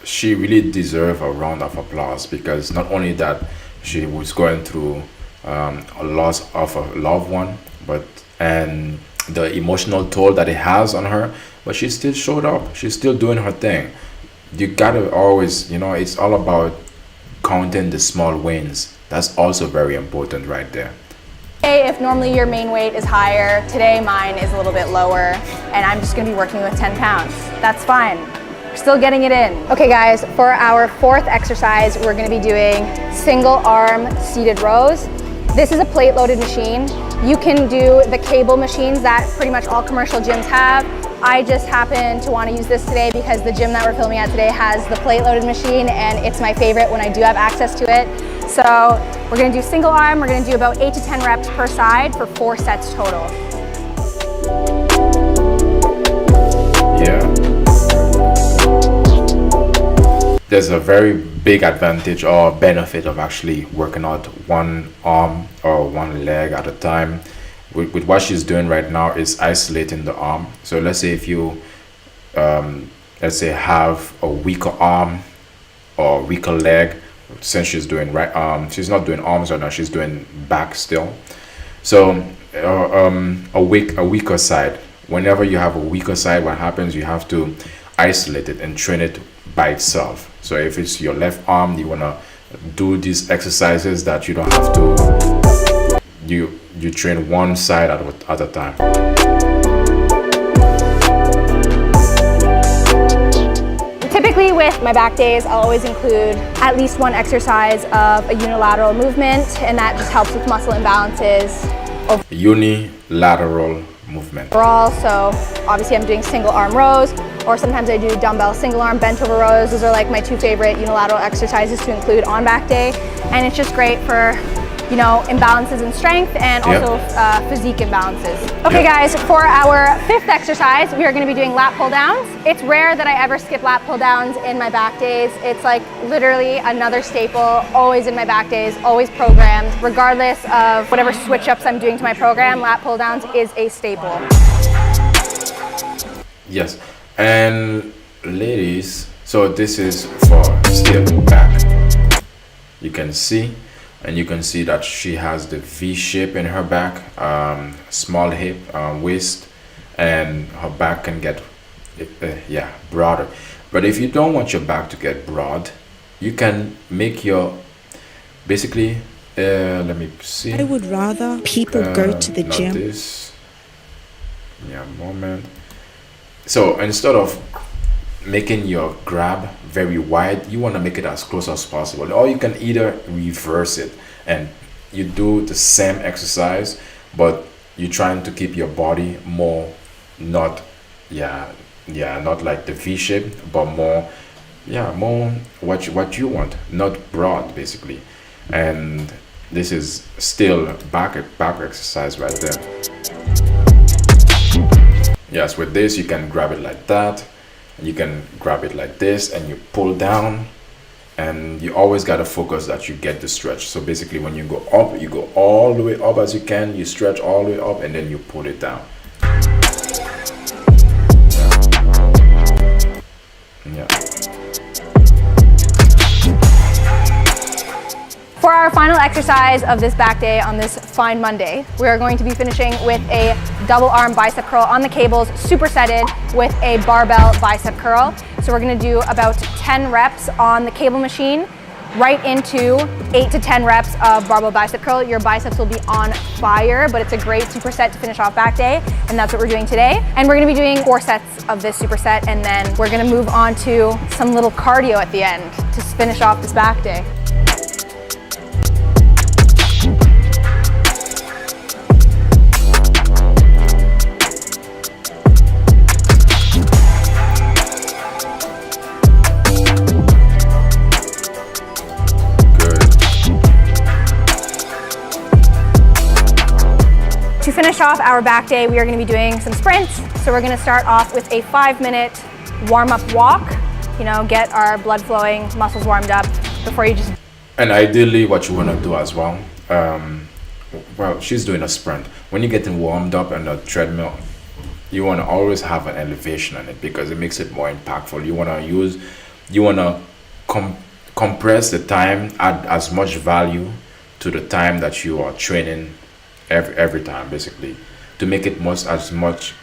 she really deserves a round of applause, because not only that she was going through a loss of a loved one, and the emotional toll that it has on her, but she still showed up. She's still doing her thing. You gotta always, it's all about counting the small wins. That's also very important right there. If normally your main weight is higher, today mine is a little bit lower, and I'm just gonna be working with 10 pounds. That's fine. We're still getting it in. Okay guys, for our 4th exercise, we're gonna be doing single arm seated rows. This is a plate loaded machine. You can do the cable machines that pretty much all commercial gyms have. I just happen to want to use this today because the gym that we're filming at today has the plate loaded machine and it's my favorite when I do have access to it. So we're going to do single arm. We're going to do about 8 to 10 reps per side for 4 sets total. Yeah. There's a very big advantage or benefit of actually working out one arm or one leg at a time. With what she's doing right now is isolating the arm. So let's say if you let's say have a weaker arm or weaker leg, since she's doing she's not doing arms right now, she's doing back still. So a weaker side, whenever you have a weaker side, what happens, you have to isolate it and train it by itself. So if it's your left arm, you want to do these exercises that you don't have to, you train one side at a time. Typically with my back days, I'll always include at least one exercise of a unilateral movement, and that just helps with muscle imbalances. Unilateral movement. Overall, so obviously I'm doing single arm rows, or sometimes I do dumbbell single arm bent over rows. Those are like my 2 favorite unilateral exercises to include on back day, and it's just great for, you know, imbalances in strength and also physique imbalances. Okay guys, for our 5th exercise, we are going to be doing lat pull downs. It's rare that I ever skip lat pull downs in my back days. It's like literally another staple, always in my back days, always programmed. Regardless of whatever switch ups I'm doing to my program, lat pull downs is a staple. Yes, and ladies, so this is for still back. You can see. And you can see that she has the V shape in her back, small hip, waist, and her back can get broader. But if you don't want your back to get broad, you can make your basically let me see. I would rather people go to the not gym. This. Yeah, moment. So instead of making your grab very wide, you want to make it as close as possible, or you can either reverse it and you do the same exercise, but you're trying to keep your body more not like the V shape, but more what you want, not broad basically. And this is still back exercise right there. Yes, with this you can grab it like that. You can grab it like this and you pull down, and you always got to focus that you get the stretch. So basically when you go up, you go all the way up as you can, you stretch all the way up, and then you pull it down. Yeah. For our final exercise of this back day on this fine Monday, we are going to be finishing with a double arm bicep curl on the cables, supersetted with a barbell bicep curl. So we're going to do about 10 reps on the cable machine, right into 8 to 10 reps of barbell bicep curl. Your biceps will be on fire, but it's a great superset to finish off back day, and that's what we're doing today. And we're going to be doing 4 sets of this superset, and then we're going to move on to some little cardio at the end to finish off this back day. To finish off our back day, we are going to be doing some sprints. So we're going to start off with a 5-minute warm-up walk. You know, get our blood flowing, muscles warmed up before you just... And ideally what you want to do as well, well, she's doing a sprint. When you're getting warmed up on the treadmill, you want to always have an elevation on it because it makes it more impactful. You want to compress the time, add as much value to the time that you are training every time, basically, to make it as much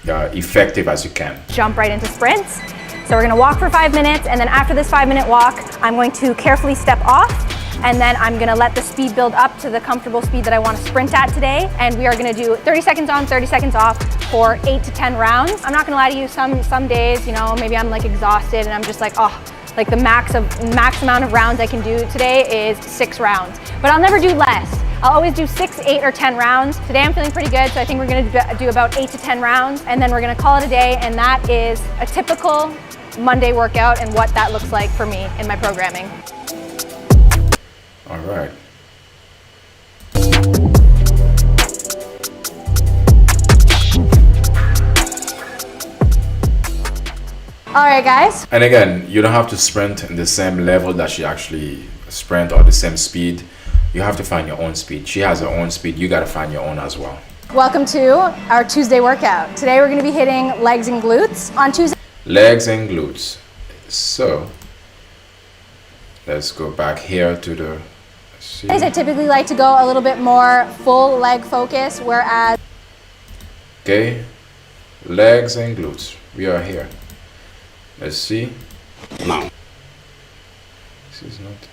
effective as you can. Jump right into sprints. So we're going to walk for 5 minutes, and then after this 5-minute walk, I'm going to carefully step off, and then I'm going to let the speed build up to the comfortable speed that I want to sprint at today. And we are going to do 30 seconds on, 30 seconds off for 8 to 10 rounds. I'm not going to lie to you, some days, you know, maybe I'm like exhausted and I'm just like, oh, like the max amount of rounds I can do today is 6 rounds. But I'll never do less. I'll always do 6, 8, or 10 rounds. Today I'm feeling pretty good, so I think we're gonna do about 8 to 10 rounds, and then we're gonna call it a day, and that is a typical Monday workout and what that looks like for me in my programming. All right. All right, guys. And again, you don't have to sprint in the same level that she actually sprint or the same speed. You have to find your own speed. She has her own speed. You got to find your own as well. Welcome to our Tuesday workout. Today we're gonna be hitting legs and glutes. On Tuesday, Legs and glutes. So let's go back here to the I typically like to go a little bit more full leg focus, whereas okay, legs and glutes. We are here. Let's see. Now, This is not.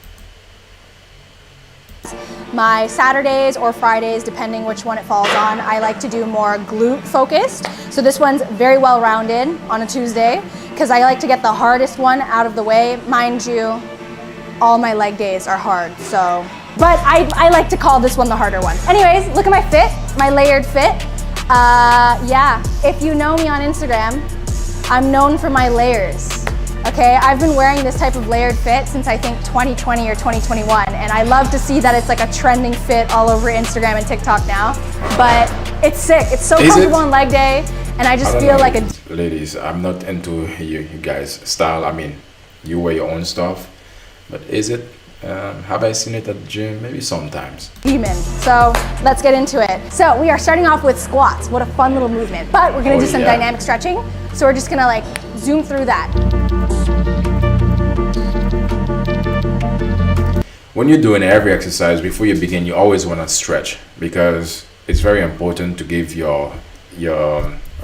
my Saturdays or Fridays, depending which one it falls on, I like to do more glute focused. So this one's very well rounded on a Tuesday because I like to get the hardest one out of the way. Mind you, all my leg days are hard, so. But I like to call this one the harder one. Anyways, look at my fit, my layered fit. Yeah, if you know me on Instagram, I'm known for my layers. Okay, I've been wearing this type of layered fit since I think 2020 or 2021, and I love to see that it's like a trending fit all over Instagram and TikTok now. But it's sick. It's so comfortable on leg day, and I just feel like a. Ladies, I'm not into you guys' style. I mean, you wear your own stuff, but is it? Have I seen it at the gym? Maybe sometimes. Demon. So let's get into it. So we are starting off with squats. What a fun little movement. But we're gonna do some dynamic stretching. So we're just gonna like zoom through that. When you're doing every exercise, before you begin, you always want to stretch because it's very important to give your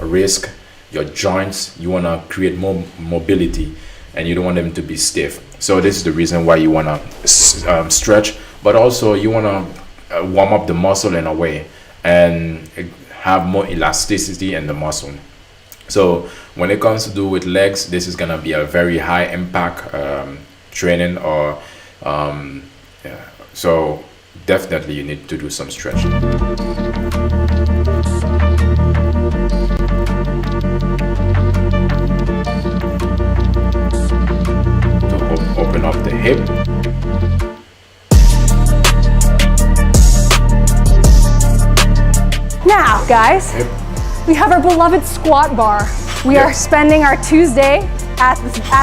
wrist, your joints, you want to create more mobility and you don't want them to be stiff. So this is the reason why you want to stretch, but also you want to warm up the muscle in a way and have more elasticity in the muscle. So when it comes to do with legs, this is going to be a very high impact training or yeah. So definitely you need to do some stretching. To open up the hip. Now, guys, we have our beloved squat bar. We are spending our Tuesday at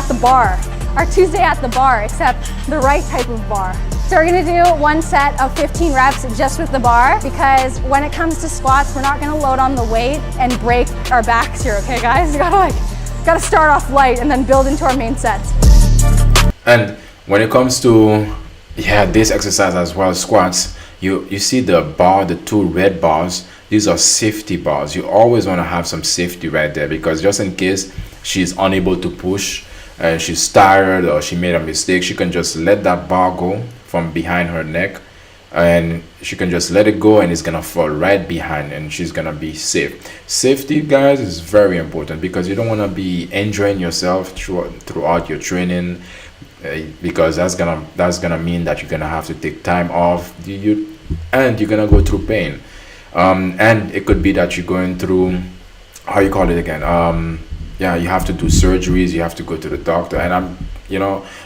the bar. Our Tuesday at the bar, except the right type of bar. So we're gonna do one set of 15 reps just with the bar because when it comes to squats, we're not gonna load on the weight and break our backs here, okay guys? You gotta start off light and then build into our main sets. And when it comes to this exercise as well, squats, you see the bar, the two red bars, these are safety bars. You always wanna have some safety right there because just in case she's unable to push and she's tired or she made a mistake, she can just let that bar go from behind her neck and she can just let it go and it's gonna fall right behind and she's gonna be safe. Safety, guys, is very important because you don't want to be injuring yourself throughout your training because that's gonna mean that you're gonna have to take time off and you're gonna go through pain, and it could be that you're going through, how you call it again, you have to do surgeries, you have to go to the doctor, and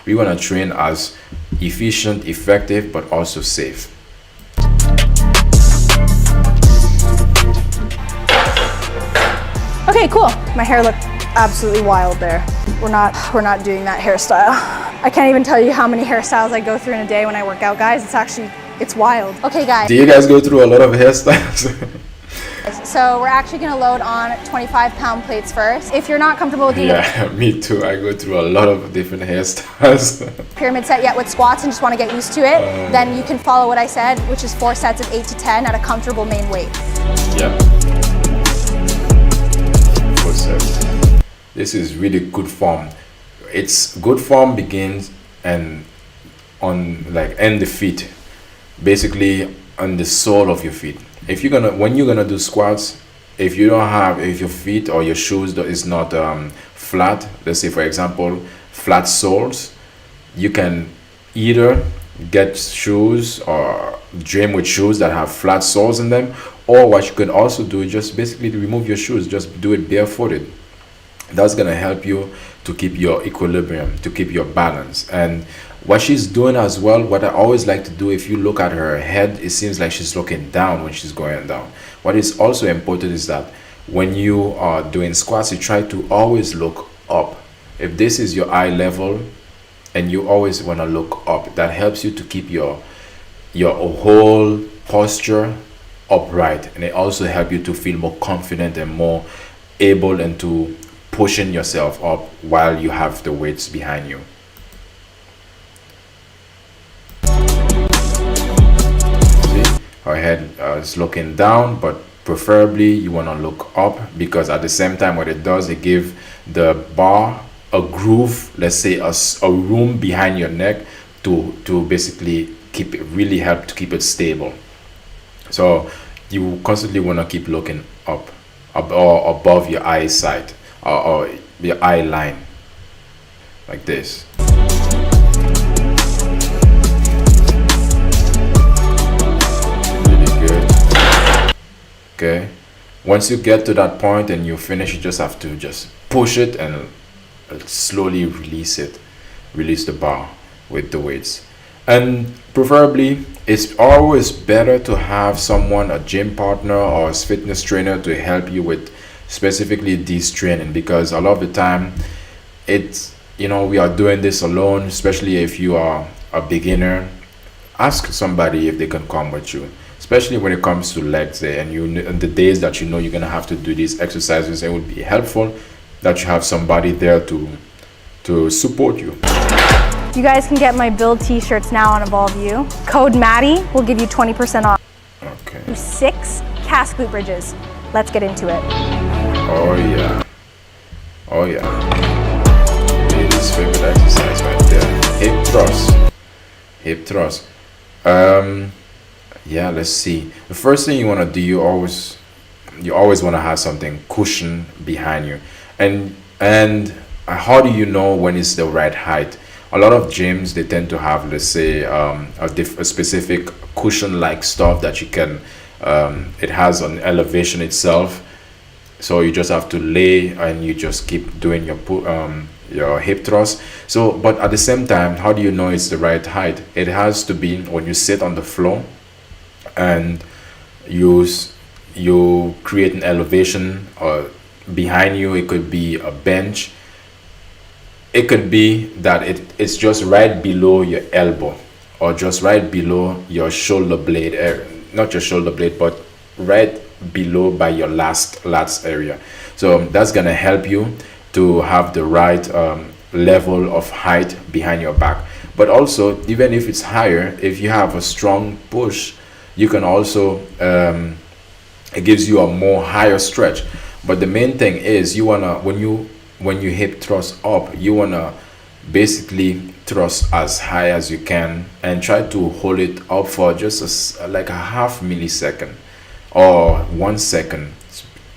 we want to train as efficient, effective, but also safe. Okay, cool. My hair looked absolutely wild there. We're not doing that hairstyle. I can't even tell you how many hairstyles I go through in a day when I work out, guys. It's wild. Okay, guys. Do you guys go through a lot of hairstyles? So we're actually gonna load on 25-pound plates first. If you're not comfortable with me too. I go through a lot of different hairstyles. Pyramid set yet with squats and just wanna get used to it, then you can follow what I said, which is 4 sets of 8 to 10 at a comfortable main weight. Yeah. 4 sets. This is really good form. It's good form begins and end the feet, basically on the sole of your feet. When you're gonna do squats, if your feet or your shoes is not flat, let's say for example flat soles, you can either get shoes or gym with shoes that have flat soles in them. Or what you can also do is just basically remove your shoes, just do it barefooted. That's gonna help you to keep your equilibrium, to keep your balance. And what she's doing as well, what I always like to do, if you look at her head, it seems like she's looking down when she's going down. What is also important is that when you are doing squats, you try to always look up. If this is your eye level and you always want to look up, that helps you to keep your whole posture upright, and it also helps you to feel more confident and more able and to pushing yourself up while you have the weights behind you. See, her head is looking down, but preferably you want to look up, because at the same time what it does, it gives the bar a groove, let's say a room behind your neck to basically keep it, really help to keep it stable. So you constantly want to keep looking up or above your eyesight or your eye line, like this. Really good. Okay, once you get to that point and you finish, you just have to just push it and slowly release it, release the bar with the weights. And preferably it's always better to have someone, a gym partner or a fitness trainer, to help you with specifically this training, because a lot of the time it's, you know, we are doing this alone, especially if you are a beginner. Ask somebody if they can come with you, especially when it comes to legs day, and the days that you know you're gonna have to do these exercises. It would be helpful that you have somebody there to support you. You guys can get my Build t-shirts now on Evolve U. Code Maddie will give you 20% off. Okay. 6 cast glute bridges. Let's get into it. Oh yeah. Oh yeah. Ladies' favorite exercise right there. Hip thrust. Hip thrust. Yeah, let's see. The first thing you want to do, you always want to have something cushion behind you. And how do you know when it's the right height? A lot of gyms, they tend to have, let's say, a specific cushion-like stuff that you can, it has an elevation itself. So you just have to lay and you just keep doing your hip thrust. So, but at the same time, how do you know it's the right height? It has to be when you sit on the floor and you create an elevation behind you. It could be a bench. It could be that it's just right below your elbow or just right below your shoulder blade area. Not your shoulder blade, but right below by your lats area. So that's gonna help you to have the right level of height behind your back. But also, even if it's higher, if you have a strong push, you can also it gives you a more higher stretch. But the main thing is, you wanna, when you hip thrust up, you wanna basically thrust as high as you can and try to hold it up for just like a half millisecond or 1 second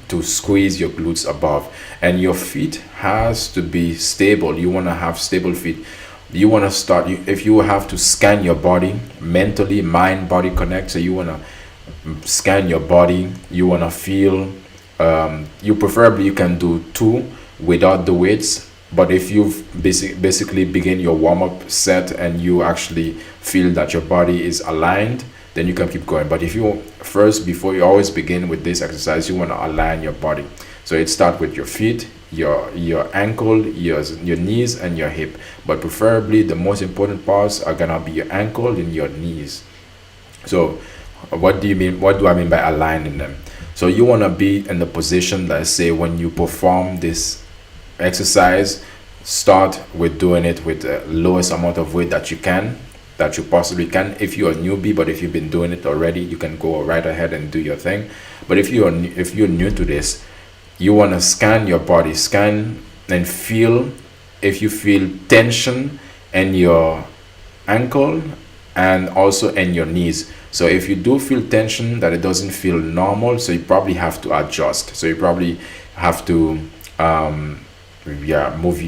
to squeeze your glutes above. And your feet has to be stable. You want to have stable feet. You want to start, if you have to scan your body mentally, mind body connect, so you want to scan your body, you want to feel, you preferably you can do 2 without the weights. But if you've basically begin your warm-up set and you actually feel that your body is aligned, then you can keep going. But if you first, before you always begin with this exercise, you want to align your body. So it starts with your feet, your ankle, your knees, and your hip. But preferably the most important parts are gonna be your ankle and your knees. So what do you mean? What do I mean by aligning them? So you want to be in the position, let's say, when you perform this exercise, start with doing it with the lowest amount of weight that you possibly can. If you're a newbie, but if you've been doing it already, you can go right ahead and do your thing. But if you're new to this, you want to scan your body, scan and feel if you feel tension in your ankle and also in your knees. So if you do feel tension that it doesn't feel normal, so you probably have to adjust. So you probably have to move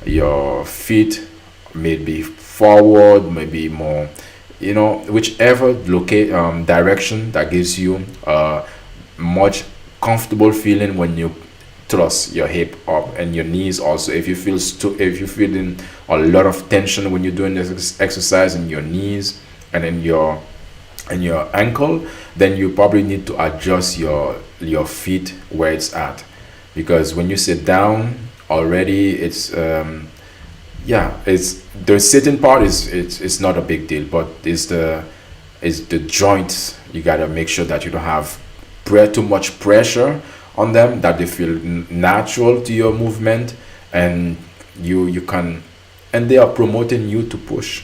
your feet maybe forward, maybe more, whichever direction that gives you a much comfortable feeling when you thrust your hip up, and your knees also. If you're feeling a lot of tension when you're doing this exercise in your knees and in your ankle, then you probably need to adjust your feet where it's at, because when you sit down already, it's the sitting part it's not a big deal, but it's the joints. You gotta make sure that you don't have too much pressure on them, that they feel natural to your movement, and you can, and they are promoting you to push.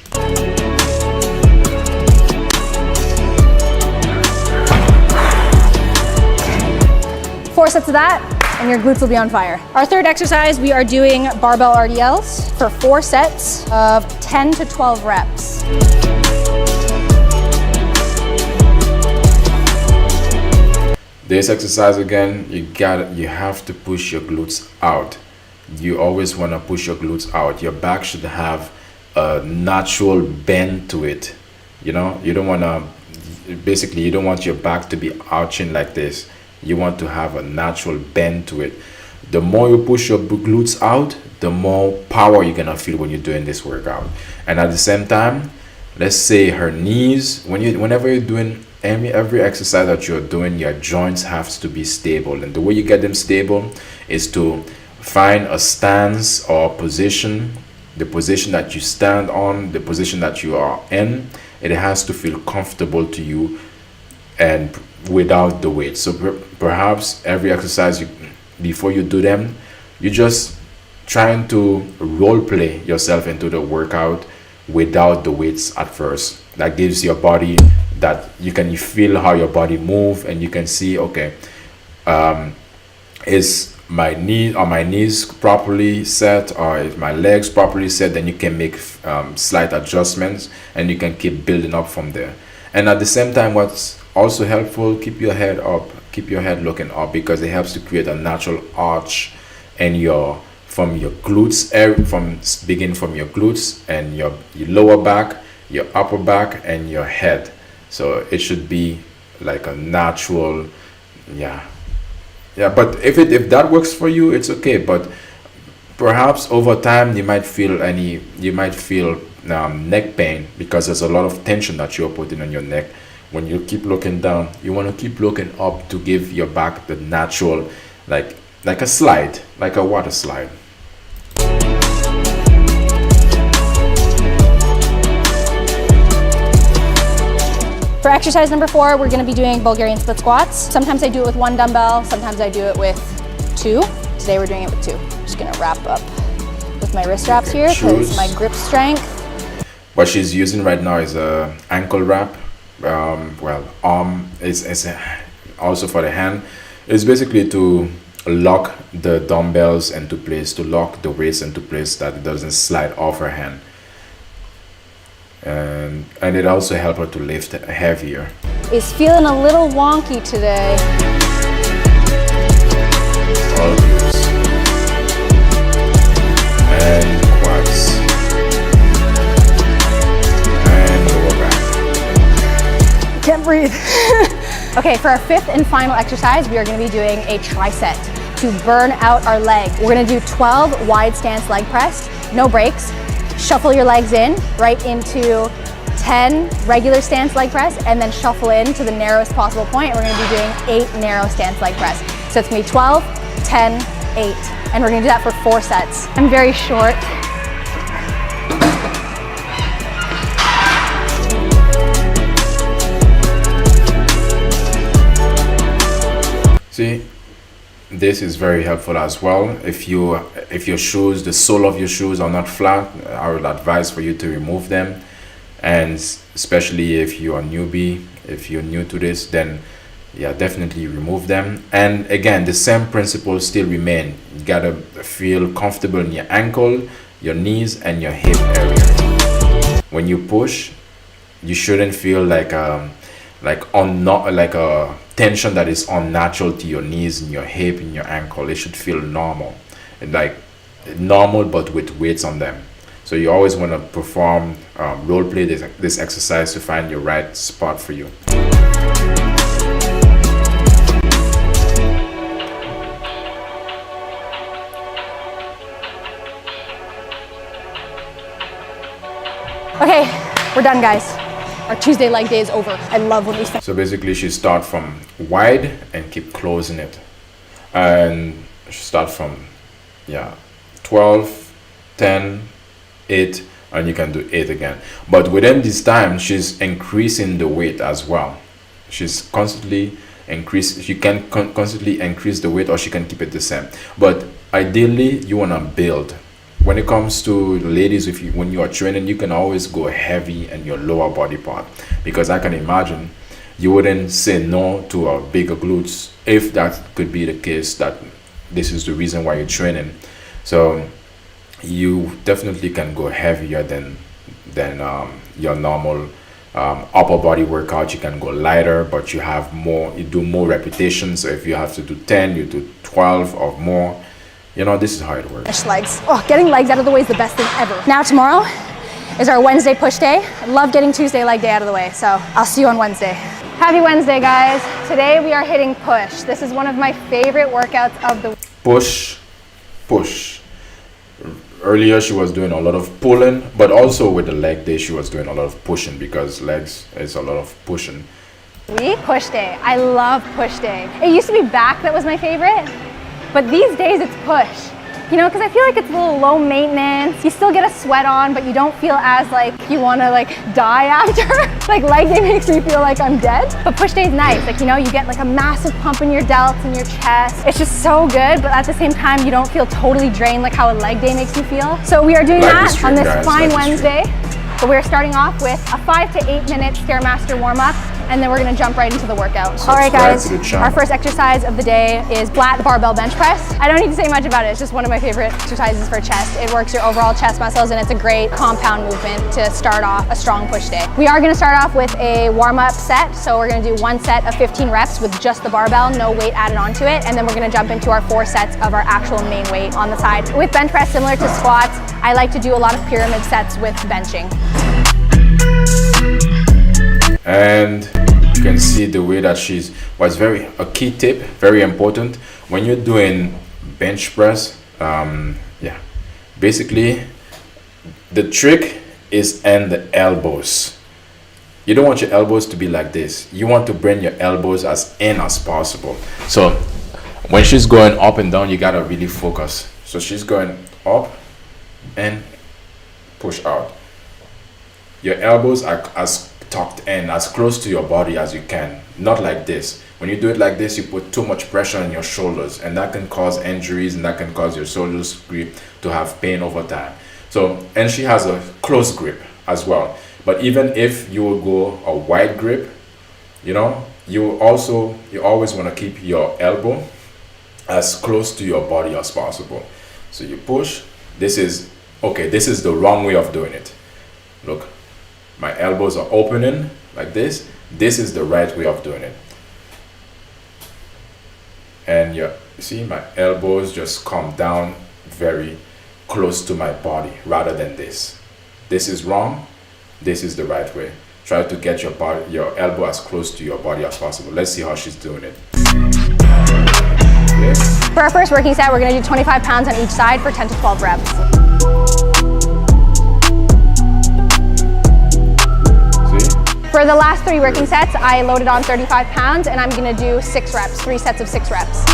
4 sets of that, and your glutes will be on fire. Our third exercise, we are doing barbell RDLs for 4 sets of 10 to 12 reps. This exercise again, you have to push your glutes out. You always want to push your glutes out. Your back should have a natural bend to it. You don't want your back to be arching like this. You want to have a natural bend to it. The more you push your glutes out, the more power you're gonna feel when you're doing this workout. And at the same time, let's say her knees, whenever you're doing every exercise that you're doing, your joints have to be stable, and the way you get them stable is to find a stance or position, the position that you stand on, the position that you are in. It has to feel comfortable to you and without the weight. So perhaps every exercise, before you do them, you're just trying to role play yourself into the workout without the weights at first. That gives your body that you feel how your body move, and you can see, okay, is my knees properly set, or is my legs properly set? Then you can make slight adjustments, and you can keep building up from there. And at the same time, what's also helpful, keep your head up, keep your head looking up, because it helps to create a natural arch from your glutes, begin from your glutes and your lower back, your upper back, and your head. So it should be like a natural, but if that works for you, it's okay. But perhaps over time you might feel neck pain, because there's a lot of tension that you're putting on your neck. When you keep looking down, you want to keep looking up to give your back the natural, like a slide, like a water slide. For exercise number 4, we're gonna be doing Bulgarian split squats. Sometimes I do it with 1 dumbbell, sometimes I do it with 2. Today we're doing it with 2. Just gonna wrap up with my wrist wraps here, because my grip strength. What she's using right now is a ankle wrap. Arm is also for the hand. It's basically to lock the dumbbells into place, to lock the weights into place, that it doesn't slide off her hand. And it also helps her to lift heavier. Is feeling a little wonky today. All glutes. And quads. And lower back. Can't breathe. Okay, for our 5th and final exercise, we are gonna be doing a tricep to burn out our leg. We're gonna do 12 wide stance leg press, no breaks. Shuffle your legs in right into 10 regular stance leg press, and then shuffle in to the narrowest possible point. We're gonna be doing 8 narrow stance leg press. So it's gonna be 12, 10, 8. And we're gonna do that for 4 sets. I'm very short. See, this is very helpful as well. If your shoes, the sole of your shoes are not flat, I would advise for you to remove them. And especially if you are newbie, if you're new to this, then definitely remove them. And again, the same principles still remain. You gotta feel comfortable in your ankle, your knees, and your hip area. When you push, you shouldn't feel like a tension that is unnatural to your knees and your hip and your ankle. It should feel normal, like normal, but with weights on them. So you always want to perform role play this exercise to find your right spot for you. Okay, we're done, guys. Our Tuesday leg day is over. I love when we So basically she start from wide and keep closing it. And she start from 12, 10, 8, and you can do 8 again. But within this time, she's increasing the weight as well. She's constantly she can constantly increase the weight, or she can keep it the same. But ideally, you want to build. When it comes to ladies, when you are training, you can always go heavy in your lower body part, because I can imagine you wouldn't say no to a bigger glutes if that could be the case, that this is the reason why you're training. So you definitely can go heavier than your normal upper body workout. You can go lighter, but you do more repetitions. So if you have to do 10, you do 12 or more. This is how it works. legs. Oh, getting legs out of the way is the best thing ever. Now tomorrow is our Wednesday push day. I love getting Tuesday leg day out of the way, so I'll see you on Wednesday. Happy Wednesday, guys. Today we are hitting push. This is one of my favorite workouts of the week. Push. Earlier she was doing a lot of pulling, but also with the leg day she was doing a lot of pushing, because legs is a lot of pushing. Push day. I love push day. It used to be back that was my favorite, but these days it's push. Because I feel like it's a little low maintenance. You still get a sweat on, but you don't feel as like you want to die after. Leg day makes me feel like I'm dead. But push day is nice. You get a massive pump in your delts and your chest. It's just so good, but at the same time, you don't feel totally drained like how a leg day makes you feel. So we are doing that on this fine Wednesday. But we're starting off with a 5 to 8 minute Stairmaster warm-up, and then we're gonna jump right into the workout. All right, guys, our first exercise of the day is flat barbell bench press. I don't need to say much about it. It's just one of my favorite exercises for chest. It works your overall chest muscles, and it's a great compound movement to start off a strong push day. We are gonna start off with a warm-up set. So we're gonna do one set of 15 reps with just the barbell, no weight added onto it, and then we're gonna jump into our 4 sets of our actual main weight on the side. With bench press, similar to squats, I like to do a lot of pyramid sets with benching. And you can see the way that a key tip, very important when you're doing bench press. Basically the trick is in the elbows. You don't want your elbows to be like this. You want to bring your elbows as in as possible. So when she's going up and down, you gotta really focus. So she's going up and push out. Your elbows are as tucked in, as close to your body as you can, not like this. When you do it like this, you put too much pressure on your shoulders, and that can cause injuries, and that can cause your shoulders grip to have pain over time. So, and she has a close grip as well. But even if you will go a wide grip, you always want to keep your elbow as close to your body as possible. So you push. This is the wrong way of doing it. Look. My elbows are opening like this. This is the right way of doing it. And you see my elbows just come down very close to my body rather than this. This is wrong. This is the right way. Try to get your elbow as close to your body as possible. Let's see how she's doing it. Okay. For our first working set, we're gonna do 25 pounds on each side for 10 to 12 reps. For the last 3 working sets, I loaded on 35 pounds, and I'm gonna do 6 reps, 3 sets of 6 reps.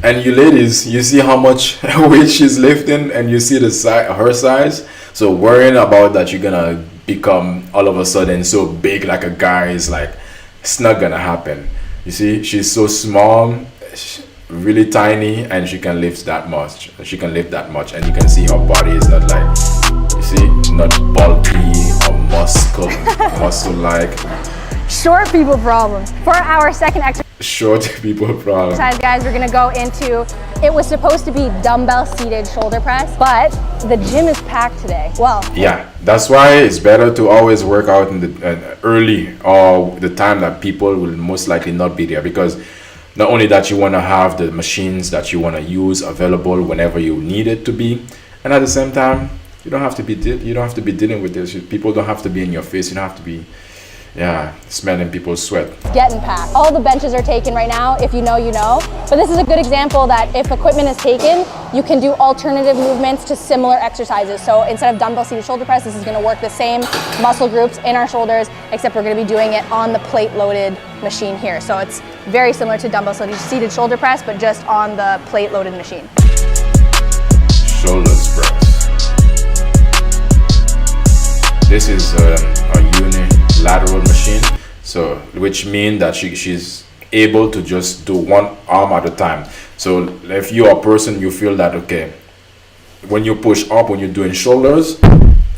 And you ladies, you see how much weight she's lifting, and you see her size. So worrying about that you're gonna become all of a sudden so big like a guy it's not gonna happen. You see, she's so small, really tiny, and she can lift that much. And you can see her body is not not bulky or muscle-like. Short people problem. For our second exercise, Short people problem. Guys, we're gonna go into, it was supposed to be dumbbell seated shoulder press, but the gym is packed today. Well, yeah, that's why it's better to always work out in the early, or the time that people will most likely not be there, because not only that, you want to have the machines that you want to use available whenever you need it to be, And at the same time, you don't have to be dealing with this. People don't have to be in your face. You don't have to be smelling people's sweat. Getting packed. All the benches are taken right now. If you know, you know. But this is a good example that if equipment is taken, you can do alternative movements to similar exercises. So instead of dumbbell seated shoulder press, this is going to work the same muscle groups in our shoulders, except we're going to be doing it on the plate loaded machine here. So it's very similar to dumbbell seated shoulder press, but just on the plate loaded machine. Shoulders press. This is a unilateral machine, so which means that she's able to just do one arm at a time. So if you're a person, you feel that okay, when you push up, when you're doing shoulders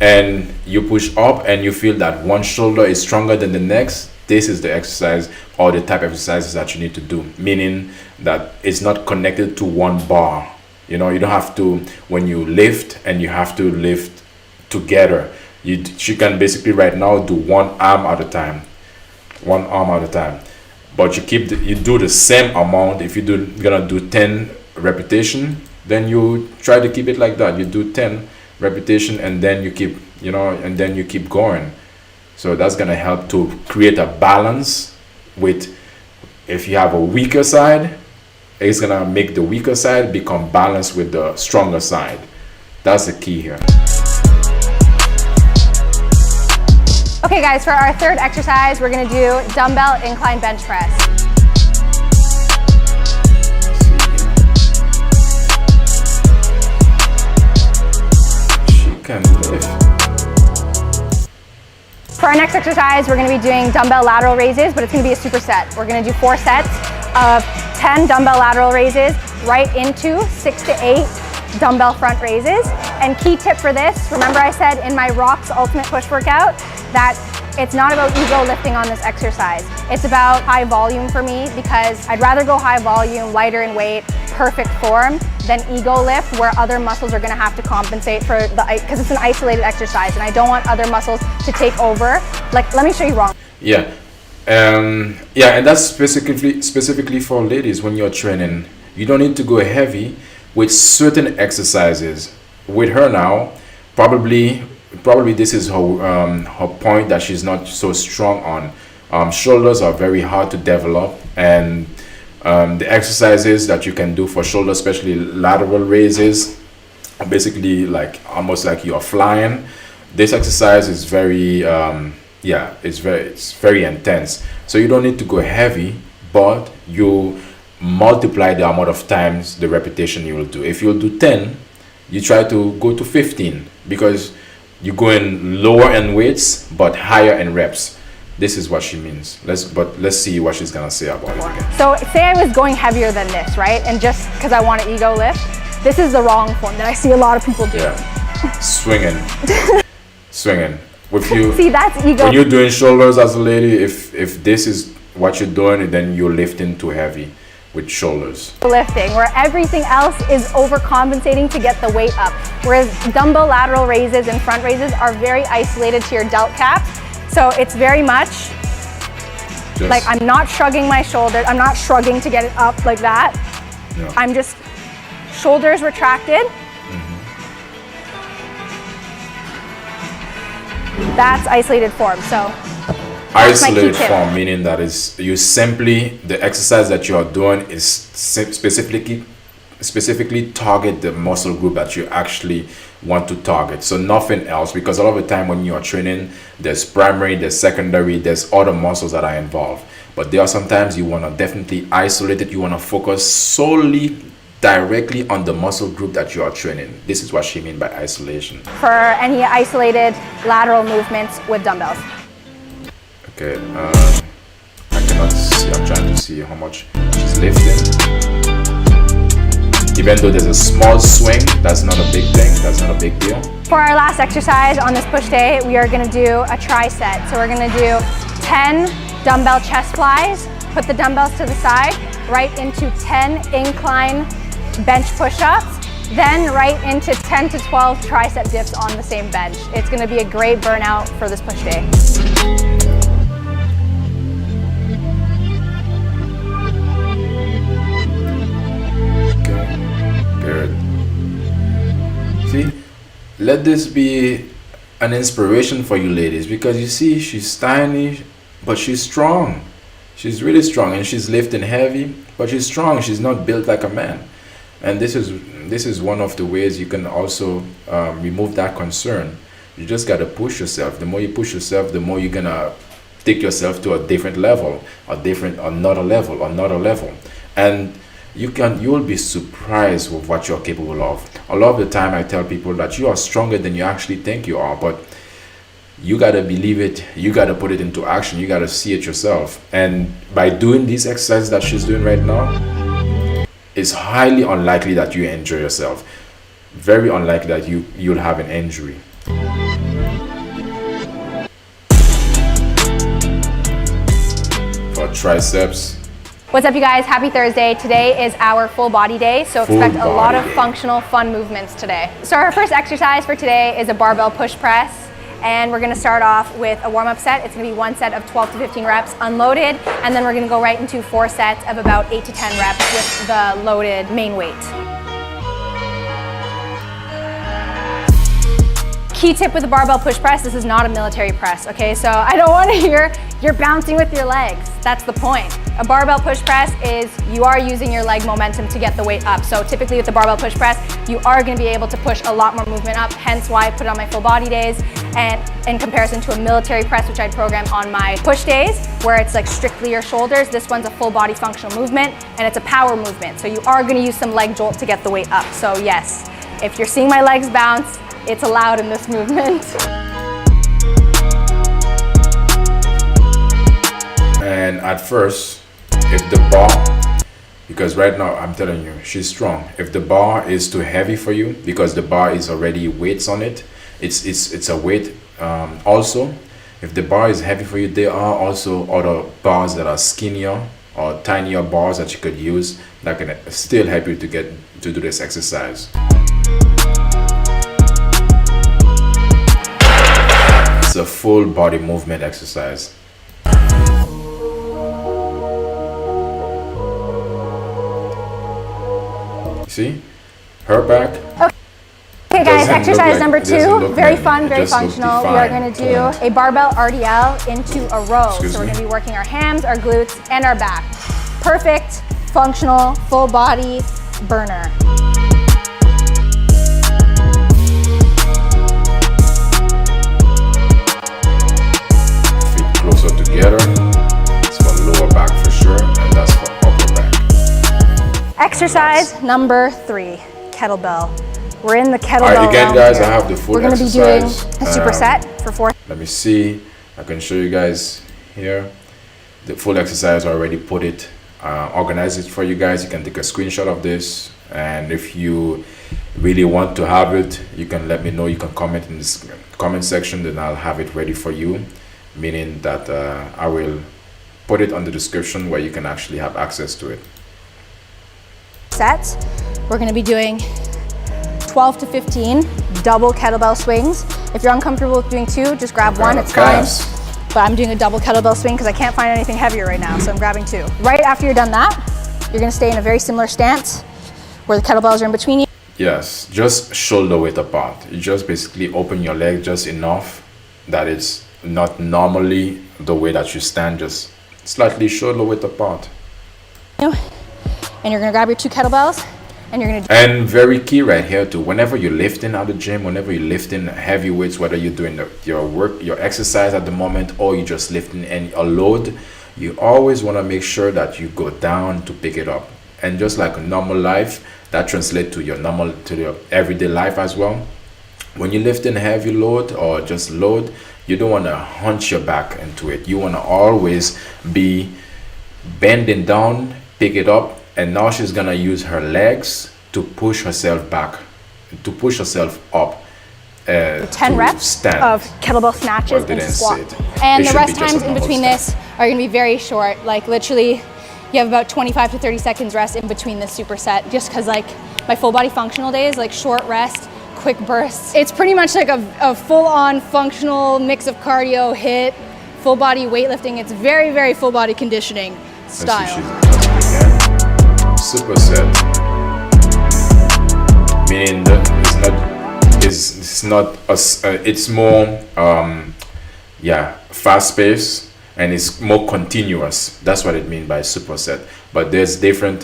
and you push up and you feel that one shoulder is stronger than the next, this is the exercise or the type of exercises that you need to do, meaning that it's not connected to one bar. You know, you don't have to, when you lift and you have to lift together, she can basically right now do one arm at a time, but you do the same amount. If you're gonna do 10 repetition, then you try to keep it like that. You do 10 repetition and then you keep, and then you keep going. So that's gonna help to create a balance with, if you have a weaker side, it's gonna make the weaker side become balanced with the stronger side. That's the key here. Okay guys, for our third exercise, we're gonna do dumbbell incline bench press. She can lift. For our next exercise, we're gonna be doing dumbbell lateral raises, but it's gonna be a superset. We're gonna do 4 sets of 10 dumbbell lateral raises right into 6 to 8 dumbbell front raises. And key tip for this, remember I said in my Rocks Ultimate Push workout that it's not about ego lifting on this exercise. It's about high volume for me, because I'd rather go high volume, lighter in weight, perfect form, than ego lift where other muscles are gonna have to compensate for because it's an isolated exercise and I don't want other muscles to take over. Like, let me show you wrong. Yeah. And that's specifically for ladies. When you're training, you don't need to go heavy with certain exercises. With her now, probably this is her point that she's not so strong on. Shoulders are very hard to develop, and the exercises that you can do for shoulders, especially lateral raises, are basically almost like you're flying. This exercise is very it's very intense. So you don't need to go heavy, but you multiply the amount of times the repetition you will do. If you'll do 10, you try to go to 15, because you go in lower in weights but higher in reps. This is what she means. Let's see what she's gonna say about it again. So say I was going heavier than this, right? And just because I want to ego lift, this is the wrong form that I see a lot of people do. Yeah, swinging. If you see, that's ego. When you're doing shoulders as a lady, if this is what you're doing, then you're lifting too heavy with shoulders. Lifting, where everything else is overcompensating to get the weight up. Whereas dumbbell lateral raises and front raises are very isolated to your delt caps. So it's very much like I'm not shrugging my shoulders. I'm not shrugging to get it up like that. No. I'm just shoulders retracted. That's isolated form. So isolated form, meaning that is you simply, the exercise that you are doing is specifically target the muscle group that you actually want to target. So nothing else, because a lot of the time when you are training, there's primary, there's secondary, there's other muscles that are involved. But there are sometimes you want to definitely isolate it. You want to focus solely directly on the muscle group that you are training. This is what she means by isolation. For any isolated lateral movements with dumbbells. Okay, I cannot see. I'm trying to see how much she's lifting. Even though there's a small swing, that's not a big thing. That's not a big deal. For our last exercise on this push day, we are going to do a tricep. So we're going to do 10 dumbbell chest flies, put the dumbbells to the side, right into 10 incline bench push-ups, then right into 10 to 12 tricep dips on the same bench. It's going to be a great burnout for this push day. Okay, good. See? let this be an inspiration for you ladies, because you see, she's tiny, but she's strong. She's really strong, and she's lifting heavy, but she's strong. She's not built like a man. And this is one of the ways you can also remove that concern. You just gotta push yourself. The more you push yourself, the more you're gonna take yourself to a different level, another level. And you'll be surprised with what you're capable of. A lot of the time I tell people that you are stronger than you actually think you are, but you gotta believe it, you gotta put it into action, you gotta see it yourself. And by doing these exercises that she's doing right now, it's highly unlikely that you injure yourself. Very unlikely that you'll have an injury. For triceps. What's up, you guys? Happy Thursday. Today is our full body day, so expect a lot of functional, fun movements today. So our first exercise for today is a barbell push press, and we're gonna start off with a warm-up set. It's gonna be one set of 12 to 15 reps unloaded, and then we're gonna go right into 4 sets of about 8 to 10 reps with the loaded main weight. Key tip with the barbell push press, this is not a military press, okay? So I don't want to hear you're bouncing with your legs. That's the point. A barbell push press is you are using your leg momentum to get the weight up. So typically with the barbell push press, you are going to be able to push a lot more movement up, hence why I put it on my full body days. And in comparison to a military press, which I'd program on my push days, where it's like strictly your shoulders, this one's a full body functional movement, and it's a power movement. So you are going to use some leg jolt to get the weight up. So yes, if you're seeing my legs bounce, it's allowed in this movement. And at first, if the bar, because right now I'm telling you, she's strong. If the bar is too heavy for you, because the bar is already weights on it, it's a weight. Also, if the bar is heavy for you, there are also other bars that are skinnier or tinier bars that you could use that can still help you to do this exercise. It's a full body movement exercise. See? Her back. Okay guys, exercise number 2, very fun, very functional. We are going to do a barbell RDL into a row. So we're going to be working our hams, our glutes, and our back. Perfect, functional, full body burner. Closer together. It's for lower back for sure, and that's for upper back. Exercise number 3, kettlebell. We're in the kettlebell. Alright, again guys, I have the full We're going to be doing a superset for 4. Let me see. I can show you guys here. The full exercise I already put it, organize it for you guys. You can take a screenshot of this, and if you really want to have it, you can let me know. You can comment in this comment section, then I'll have it ready for you. Meaning that I will put it on the description where you can actually have access to it. Sets. We're going to be doing 12 to 15 double kettlebell swings. If you're uncomfortable with doing 2, just grab 1, it's fine. But I'm doing a double kettlebell swing because I can't find anything heavier right now, so I'm grabbing 2. Right after you're done that, you're going to stay in a very similar stance where the kettlebells are in between you. Yes, just shoulder width apart. You just basically open your leg just enough that it's not normally the way that you stand, just slightly shoulder width apart. And you're gonna grab your 2 kettlebells, and you're gonna. And very key right here too. Whenever you're lifting at the gym, whenever you're lifting heavy weights, whether you're doing your exercise at the moment or you're just lifting a load, you always want to make sure that you go down to pick it up. And just like a normal life, that translates to your everyday life as well. When you're lifting heavy load or just load, you don't want to hunch your back into it. You want to always be bending down, pick it up, and now she's gonna use her legs to push herself back, to push herself up. 10 reps stand. of kettlebell snatches and squat. And the rest times in between this are gonna be very short. Like literally, you have about 25 to 30 seconds rest in between this superset, just because like my full body functional days, like short rest, quick bursts. It's pretty much like a full-on functional mix of cardio, HIIT, full body weightlifting. It's very, very full body conditioning style. Superset, meaning that it's it's not it's more fast paced, and it's more continuous. That's what it means by superset. But there's different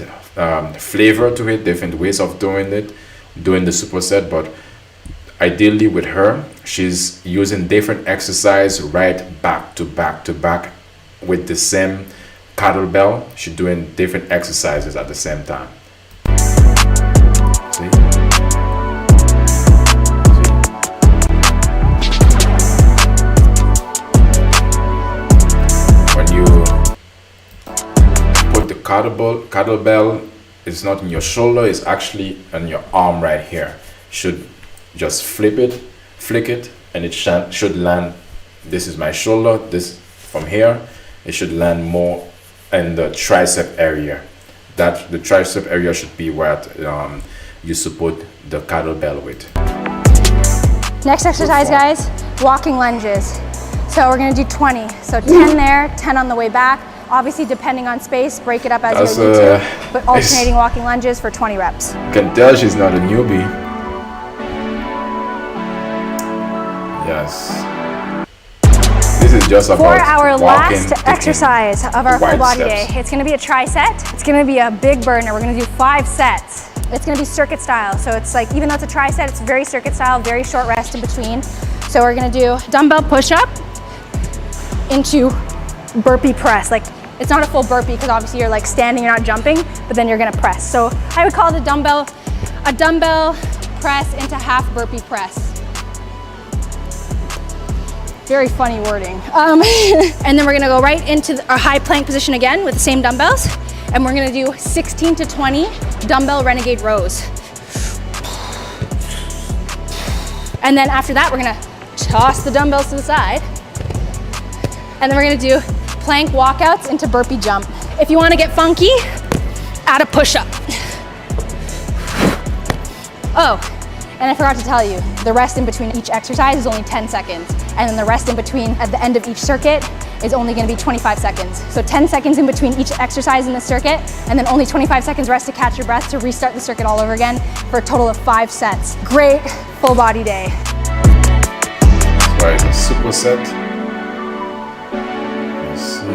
flavor to it, different ways of doing the superset. But ideally with her, she's using different exercise right back to back to back with the same kettlebell. She's doing different exercises at the same time. See? When you put the kettlebell, it's not in your shoulder, it's actually on your arm right here. Should just flick it, and it should land. This is my shoulder. This from here, it should land more in the tricep area. That the tricep area should be what you support the kettlebell with. Next exercise, guys, walking lunges. So we're gonna do 20. So 10 there, 10 on the way back. Obviously, depending on space, break it up as you need to. But alternating walking lunges for 20 reps. You can tell she's not a newbie. Yes. This is just about for our walking, last exercise of our full body day. It's gonna be a tricep. It's gonna be a big burner. We're gonna do 5 sets. It's gonna be circuit style. So it's like, even though it's a tricep, it's very circuit style, very short rest in between. So we're gonna do dumbbell push-up into burpee press. Like, it's not a full burpee because obviously you're like standing, you're not jumping, but then you're gonna press. So I would call it a dumbbell press into half burpee press. Very funny wording. And then we're gonna go right into our high plank position again with the same dumbbells. And we're gonna do 16 to 20 dumbbell renegade rows. And then after that, we're gonna toss the dumbbells to the side. And then we're gonna do plank walkouts into burpee jump. If you wanna get funky, add a push-up. Oh, and I forgot to tell you, the rest in between each exercise is only 10 seconds. And then the rest in between at the end of each circuit is only gonna be 25 seconds. So 10 seconds in between each exercise in the circuit, and then only 25 seconds rest to catch your breath to restart the circuit all over again for a total of 5 sets. Great full body day. That's why it's a superset. Let's see.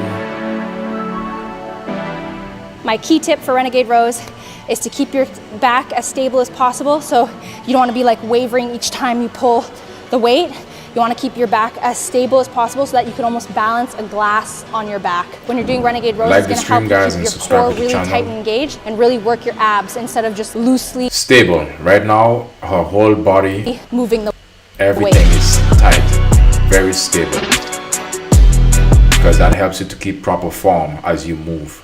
My key tip for renegade rows is to keep your back as stable as possible. So you don't wanna be like wavering each time you pull the weight. You wanna keep your back as stable as possible so that you can almost balance a glass on your back. When you're doing renegade rows, it's gonna help you keep your core really tight and engaged and really work your abs instead of just loosely stable. Right now, her whole body, moving the everything is tight, very stable. Because that helps you to keep proper form as you move.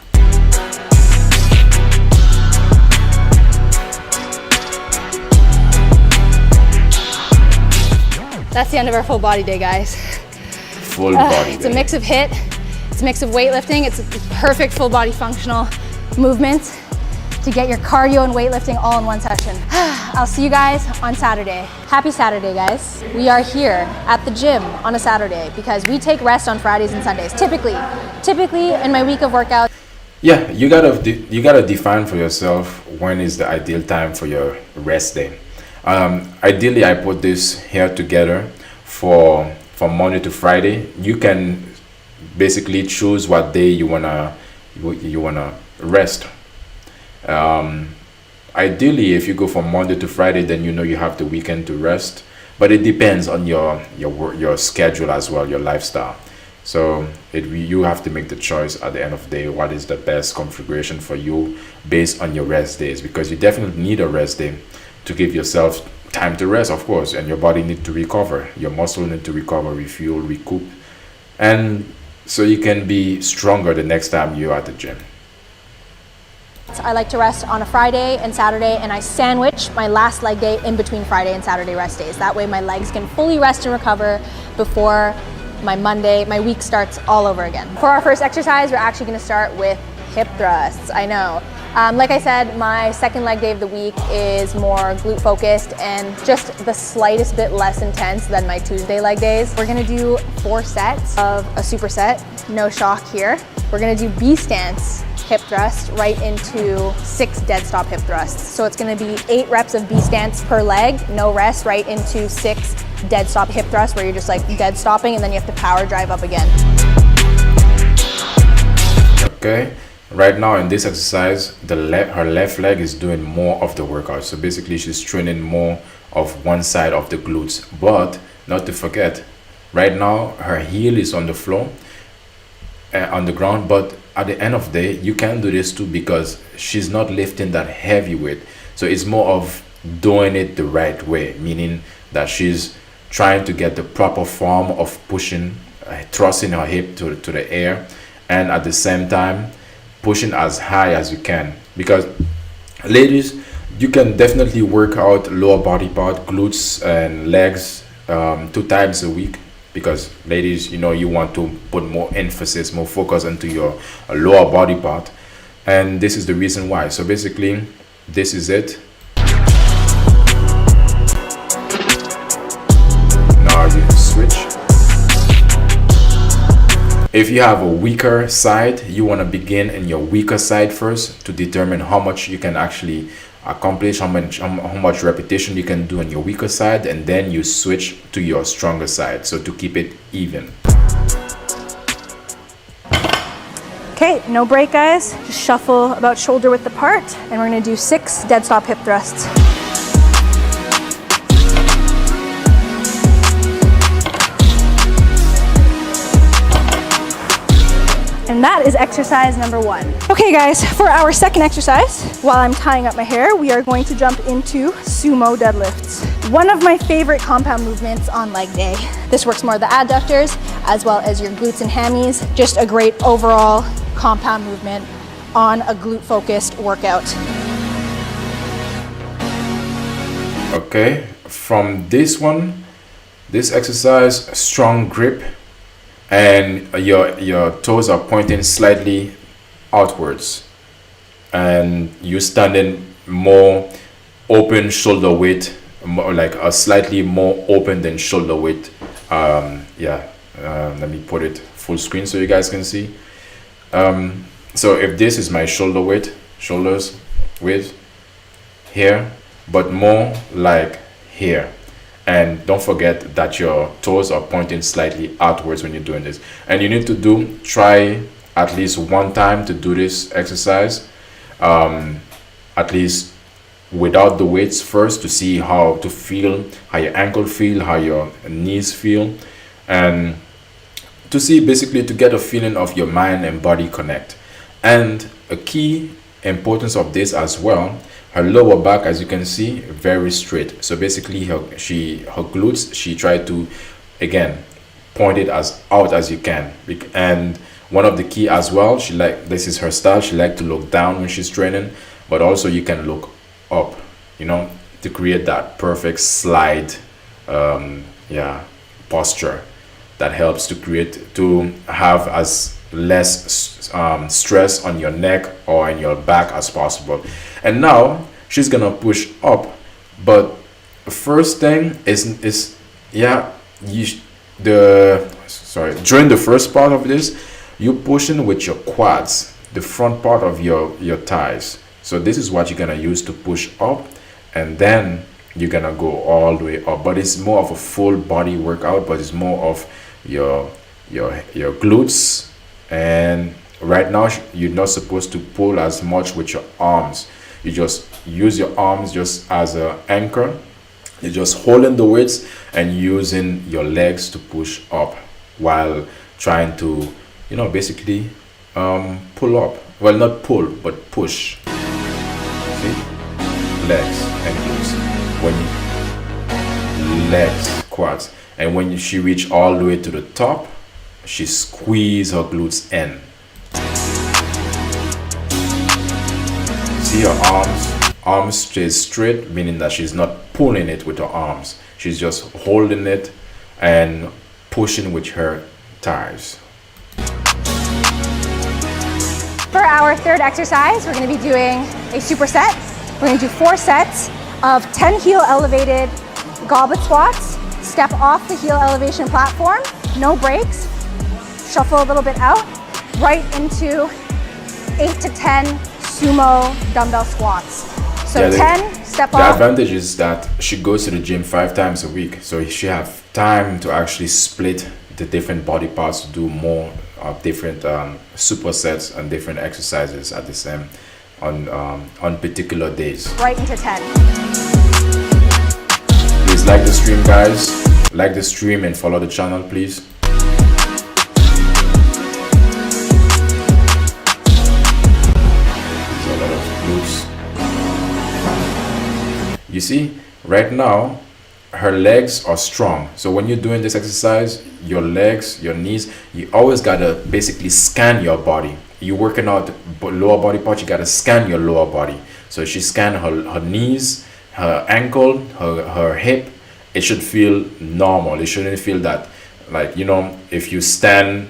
That's the end of our full body day, guys. Full body It's a mix of HIIT, it's a mix of weightlifting, it's a perfect full body functional movement to get your cardio and weightlifting all in one session. I'll see you guys on Saturday. Happy Saturday, guys. We are here at the gym on a Saturday because we take rest on Fridays and Sundays. Typically in my week of workout. Yeah, you gotta define for yourself when is the ideal time for your rest day. Ideally, I put this here together for Monday to Friday. You can basically choose what day you wanna rest. Ideally, if you go from Monday to Friday, then you know you have the weekend to rest. But it depends on your schedule as well, your lifestyle. So you have to make the choice at the end of the day. What is the best configuration for you based on your rest days? Because you definitely need a rest day to give yourself time to rest, of course, and your body need to recover, your muscle need to recover, refuel, recoup, and so you can be stronger the next time you're at the gym. I like to rest on a Friday and Saturday, and I sandwich my last leg day in between Friday and Saturday rest days. That way my legs can fully rest and recover before my week starts all over again. For our first exercise, we're actually gonna start with hip thrusts. I know. Like I said, my second leg day of the week is more glute focused and just the slightest bit less intense than my Tuesday leg days. We're gonna do 4 sets of a superset, no shock here. We're gonna do B stance hip thrust right into 6 dead stop hip thrusts. So it's gonna be 8 reps of B stance per leg, no rest, right into 6 dead stop hip thrusts where you're just like dead stopping and then you have to power drive up again. Okay, right now in this exercise, her left leg is doing more of the workout. So basically she's training more of one side of the glutes. But not to forget, right now her heel is on the floor, on the ground, but at the end of the day you can do this too because she's not lifting that heavy weight. So it's more of doing it the right way, meaning that she's trying to get the proper form of pushing, thrusting her hip to the air, and at the same time pushing as high as you can. Because ladies, you can definitely work out lower body part, glutes and legs 2 times a week, because ladies, you know, you want to put more emphasis, more focus into your lower body part, and this is the reason why. So basically this is it. Now you switch. If you have a weaker side, you want to begin in your weaker side first to determine how much you can actually accomplish, how much repetition you can do on your weaker side, and then you switch to your stronger side, so to keep it even. Okay, no break guys, just shuffle about shoulder width apart and we're gonna do 6 dead stop hip thrusts. And that is exercise number 1. Okay guys, for our second exercise, while I'm tying up my hair, we are going to jump into sumo deadlifts. One of my favorite compound movements on leg day. This works more the adductors as well as your glutes and hammies. Just a great overall compound movement on a glute focused workout. Okay, from this one, this exercise, strong grip, and your toes are pointing slightly outwards, and you're standing more open shoulder width, more like a slightly more open than shoulder width. Let me put it full screen so you guys can see. So if this is my shoulders width here, but more like here. And don't forget that your toes are pointing slightly outwards when you're doing this. And you need to try at least 1 time to do this exercise, at least without the weights first, to see how your ankle feel, how your knees feel, and to see basically to get a feeling of your mind and body connect. And a key importance of this as well, her lower back, as you can see, very straight. So basically her glutes, she tried to again point it as out as you can. And one of the key as well, this is her style, she like to look down when she's training, but also you can look up, you know, to create that perfect slide posture that helps to have as less stress on your neck or in your back as possible. And now she's gonna push up, but the first thing is during the first part of this, you pushing with your quads, the front part of your thighs. So this is what you're gonna use to push up, and then you're gonna go all the way up. But it's more of a full body workout, but it's more of your glutes. And right now you're not supposed to pull as much with your arms. You just use your arms just as an anchor. You're just holding the weights and using your legs to push up while trying to, you know, basically pull up. Well, not pull, but push. See? Legs and glutes. Legs, quads. And when she reach all the way to the top, she squeeze her glutes in. See her arms stay straight, meaning that she's not pulling it with her arms. She's just holding it and pushing with her thighs. For our third exercise, we're going to be doing a superset. We're going to do 4 sets of 10 heel elevated goblet squats. Step off the heel elevation platform, no breaks. Shuffle a little bit out, right into 8 to 10 sumo dumbbell squats. So Yeah, 10, step The off. advantage is that she goes to the gym 5 times a week, so she have time to actually split the different body parts to do more of different supersets and different exercises at the same on particular days. Right into 10. Please like the stream, guys. Like the stream and follow the channel, please. There's a lot of glutes. You see, right now, her legs are strong. So when you're doing this exercise, your legs, your knees, you always gotta basically scan your body. You're working out lower body part, you gotta scan your lower body. So she scanned her knees, her ankle, her hip. It should feel normal. It shouldn't feel that, like, you know, if you stand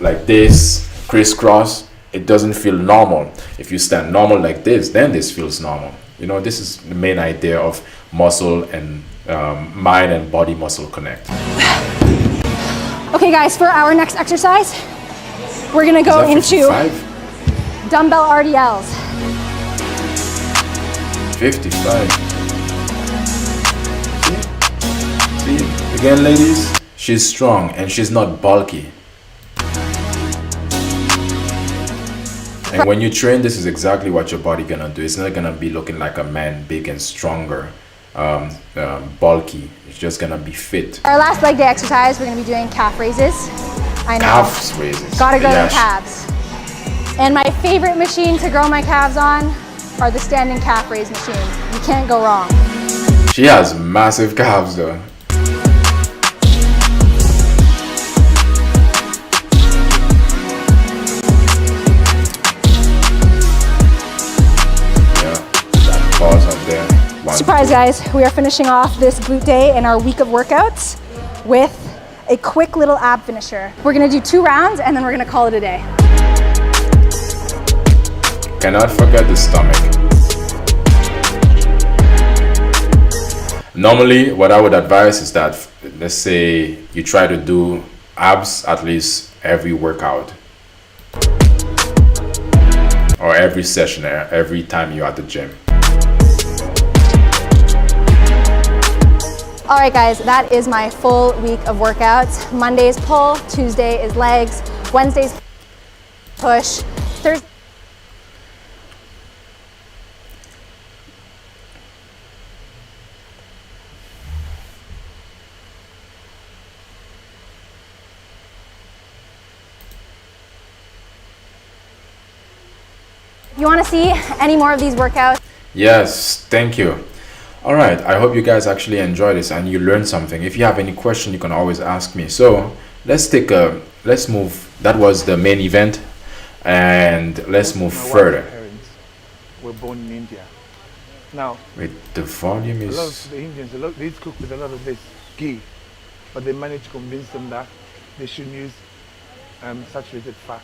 like this, crisscross, it doesn't feel normal. If you stand normal like this, then this feels normal. You know, this is the main idea of muscle and mind and body muscle connect. Okay guys, for our next exercise, we're gonna go Is into that 55? dumbbell RDLs. 55. See, again, ladies, she's strong and she's not bulky. And when you train, this is exactly what your body gonna do. It's not gonna be looking like a man, big and stronger, bulky. It's just gonna be fit. Our last leg day exercise, we're gonna be doing calf raises. I know. Calf raises. Gotta go to the Yes. calves. And my favorite machine to grow my calves on are the standing calf raise machines. You can't go wrong. She has massive calves though. Pause up there. Surprise guys, we are finishing off this glute day in our week of workouts with a quick little ab finisher. We're gonna do 2 rounds and then we're gonna call it a day. Cannot forget the stomach. Normally, what I would advise is that, let's say you try to do abs at least every workout or every session, every time you're at the gym. All right guys, that is my full week of workouts. Monday's pull, Tuesday is legs, Wednesday's push, Thursday. You want to see any more of these workouts? Yes, thank you. All right, I hope you guys actually enjoy this and you learned something. If you have any question, you can always ask me. So let's move. That was the main event, and let's move further. My parents were born in India. Now, Wait, the volume a lot is. of the Indians, they cook with a lot of this ghee, but they managed to convince them that they shouldn't use saturated fat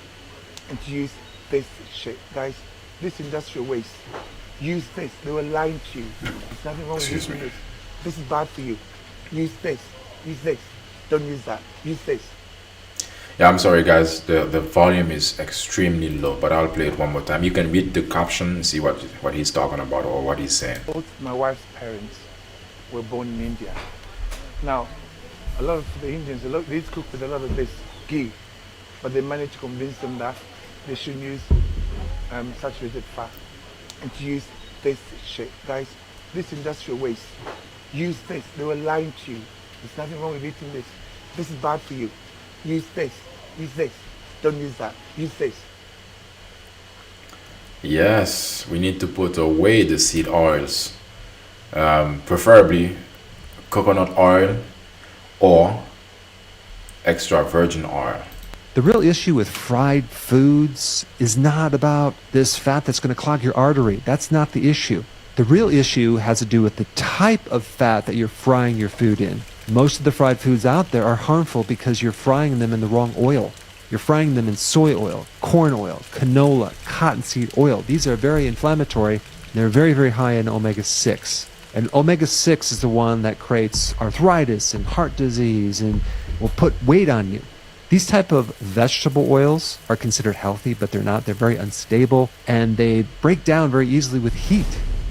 and to use this shit. Guys, this industrial waste. Use this. They were lying to you. There's nothing wrong with Excuse using me. this. This is bad for you. Use this. Use this. Don't use that. Use this. Yeah, I'm sorry, guys. The volume is extremely low, but I'll play it one more time. You can read the caption, see what he's talking about or what he's saying. Both my wife's parents were born in India. Now, a lot of the Indians, they cook with a lot of this ghee, but they managed to convince them that they shouldn't use saturated fat and to use this shit. Guys, this industrial waste. Use this. They were lying to you. There's nothing wrong with eating this. This is bad for you. Use this. Use this. Don't use that. Use this. Yes, we need to put away the seed oils, preferably coconut oil or extra virgin oil. The real issue with fried foods is not about this fat that's going to clog your artery. That's not the issue. The real issue has to do with the type of fat that you're frying your food in. Most of the fried foods out there are harmful because you're frying them in the wrong oil. You're frying them in soy oil, corn oil, canola, cottonseed oil. These are very inflammatory. They're very, very high in omega-6. And omega-6 is the one that creates arthritis and heart disease and will put weight on you. These type of vegetable oils are considered healthy, but they're not. They're very unstable and they break down very easily with heat.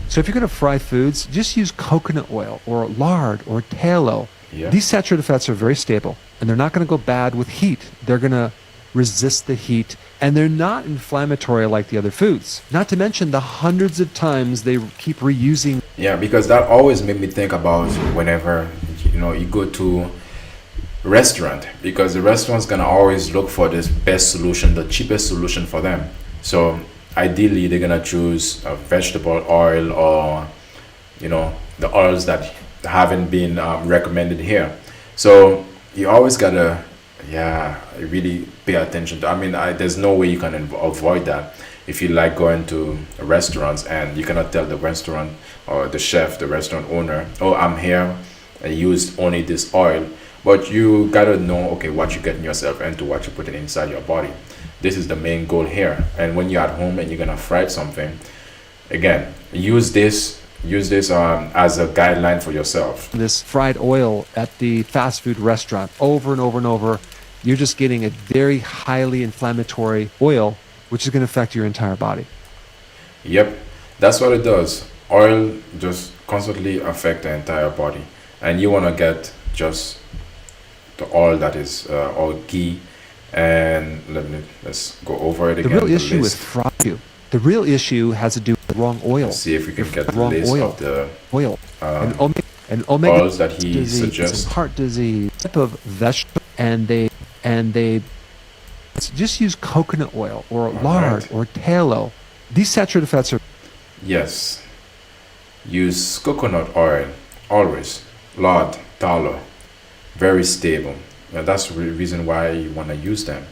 So if you're going to fry foods, just use coconut oil or lard or tallow. Yeah. These saturated fats are very stable and they're not going to go bad with heat. They're going to resist the heat and they're not inflammatory like the other foods. Not to mention the hundreds of times they keep reusing. Yeah, because that always made me think about whenever you go to restaurant, because the restaurant's gonna always look for this best solution, the cheapest solution for them. So ideally they're gonna choose a vegetable oil or the oils that haven't been recommended here. So you always gotta really pay attention to. I mean, there's no way you can avoid that. If you like going to restaurants and you cannot tell the restaurant or the chef, the restaurant owner, oh, I'm here, I used only this oil. But you gotta know, okay, what you're getting yourself into, what you're putting inside your body. This is the main goal here. And when you're at home and you're gonna fry something, again, use this as a guideline for yourself. This fried oil at the fast food restaurant over and over and over, you're just getting a very highly inflammatory oil, which is going to affect your entire body. Yep, that's what it does. Oil just constantly affect the entire body, and you want to get just the oil that is all ghee. And let's go over it again. The real issue is fry. The real issue has to do with the wrong oil. Let's see if we can get the list of the and omega oils that he disease, suggests. Heart disease, type of vegetable, and they just use coconut oil or lard or tallow. These saturated fats are. Yes, use coconut oil always. Lard, tallow, very stable. And that's the reason why you want to use them.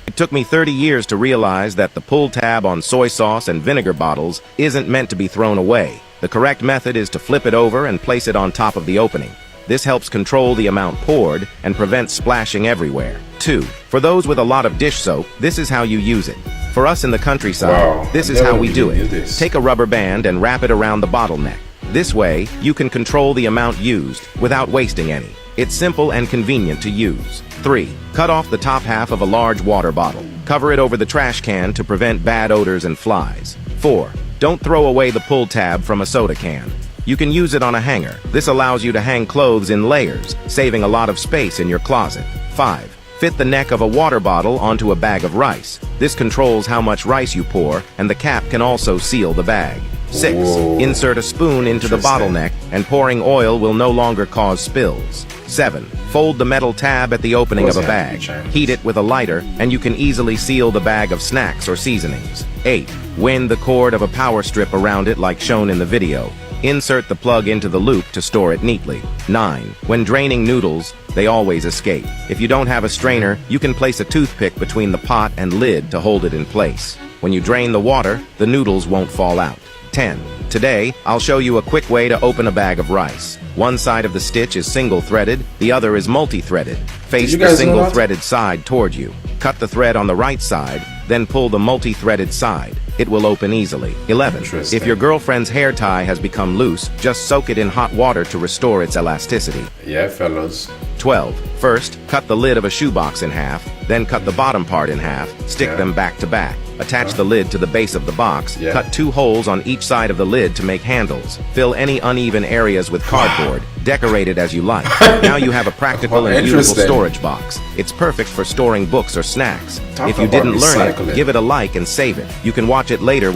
It took me 30 years to realize that the pull tab on soy sauce and vinegar bottles isn't meant to be thrown away. The correct method is to flip it over and place it on top of the opening. This helps control the amount poured and prevents splashing everywhere. 2. For those with a lot of dish soap, this is how you use it. For us in the countryside, this is how we do it. Take a rubber band and wrap it around the bottleneck. This way, you can control the amount used without wasting any. It's simple and convenient to use. 3. Cut off the top half of a large water bottle. Cover it over the trash can to prevent bad odors and flies. 4. Don't throw away the pull tab from a soda can. You can use it on a hanger. This allows you to hang clothes in layers, saving a lot of space in your closet. 5. Fit the neck of a water bottle onto a bag of rice. This controls how much rice you pour, and the cap can also seal the bag. 6. Insert a spoon into the bottleneck, and pouring oil will no longer cause spills. 7. Fold the metal tab at the opening of a bag. Heat it with a lighter, and you can easily seal the bag of snacks or seasonings. 8. Wind the cord of a power strip around it like shown in the video. Insert the plug into the loop to store it neatly. 9. When draining noodles, they always escape. If you don't have a strainer, you can place a toothpick between the pot and lid to hold it in place. When you drain the water, the noodles won't fall out. 10. Today, I'll show you a quick way to open a bag of rice. One side of the stitch is single-threaded, the other is multi-threaded. Face the single-threaded side toward you. Cut the thread on the right side, then pull the multi-threaded side. It will open easily. 11. If your girlfriend's hair tie has become loose, just soak it in hot water to restore its elasticity. Yeah, fellas. 12. First, cut the lid of a shoebox in half, then cut the bottom part in half, stick them back to back. Attach the lid to the base of the box, cut 2 holes on each side of the lid to make handles. Fill any uneven areas with cardboard. Decorate it as you like. Now you have a practical and beautiful storage box. It's perfect for storing books or snacks. If you didn't learn it, give it a like and save it. You can watch it later.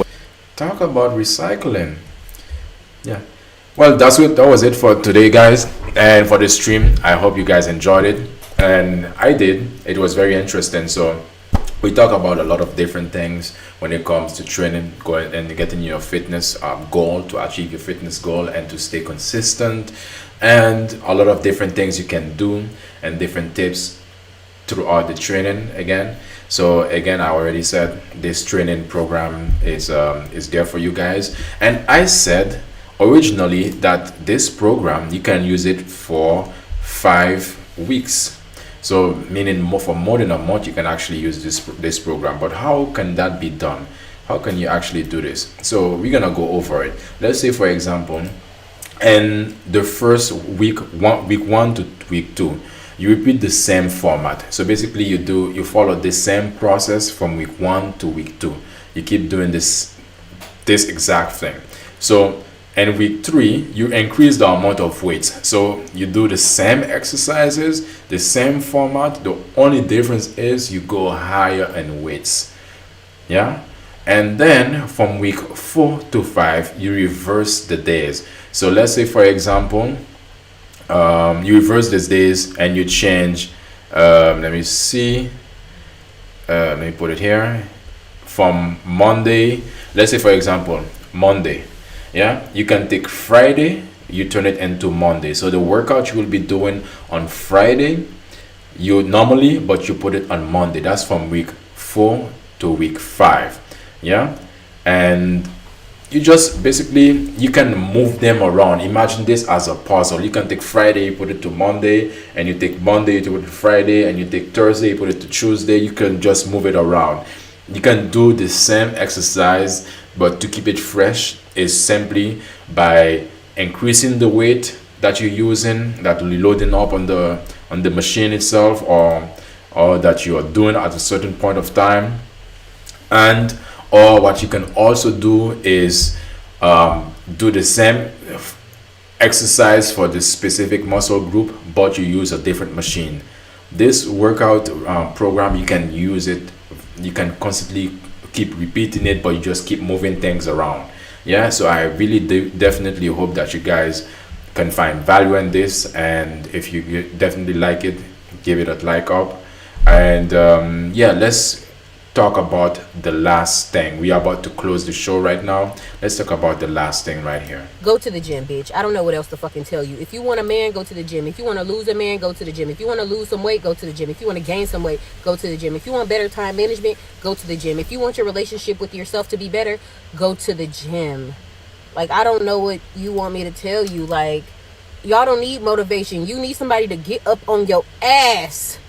Talk about recycling. Yeah. Well, that was it for today, guys, and for the stream. I hope you guys enjoyed it, and I did. It was very interesting. So we talk about a lot of different things when it comes to training, going and getting your fitness goal, to achieve your fitness goal and to stay consistent, and a lot of different things you can do and different tips throughout the training again. So again, I already said this training program is there for you guys, and I said originally that this program you can use it for 5 weeks. So meaning for more than a month you can actually use this program. But how can that be done? How can you actually do this? So we're gonna go over it. Let's say, for example, in the first week 1 to week 2, you repeat the same format. So basically you follow the same process from week 1 to week 2. You keep doing this exact thing. So in week 3 you increase the amount of weights. So you do the same exercises, the same format. The only difference is you go higher in weights. Yeah. And then from week 4 to 5 you reverse the days. So let's say, for example, you reverse these days and you change, let me see, let me put it here, from Monday, let's say for example Monday, yeah, you can take Friday, you turn it into Monday. So the workout you will be doing on Friday, you normally, but you put it on Monday. That's from week 4 to week 5. Yeah. And you just basically, you can move them around. Imagine this as a puzzle. You can take Friday, you put it to Monday, and you take Monday, you put it to Friday, and you take Thursday, you put it to Tuesday. You can just move it around. You can do the same exercise, but to keep it fresh is simply by increasing the weight that you're using, that you're loading up on the machine itself, or that you are doing at a certain point of time. And or what you can also do is do the same exercise for the specific muscle group, but you use a different machine. This workout program, you can use it, you can constantly keep repeating it, but you just keep moving things around. Yeah, so I really definitely hope that you guys can find value in this, and if you definitely like it, give it a like up. And yeah, let's talk about the last thing. We are about to close the show right now. Let's talk about the last thing right here. Go to the gym, bitch. I don't know what else to fucking tell you. If you want a man, go to the gym. If you want to lose a man, go to the gym. If you want to lose some weight, go to the gym. If you want to gain some weight, go to the gym. If you want better time management, go to the gym. If you want your relationship with yourself to be better, go to the gym. Like, I don't know what you want me to tell you. Like, y'all don't need motivation. You need somebody to get up on your ass.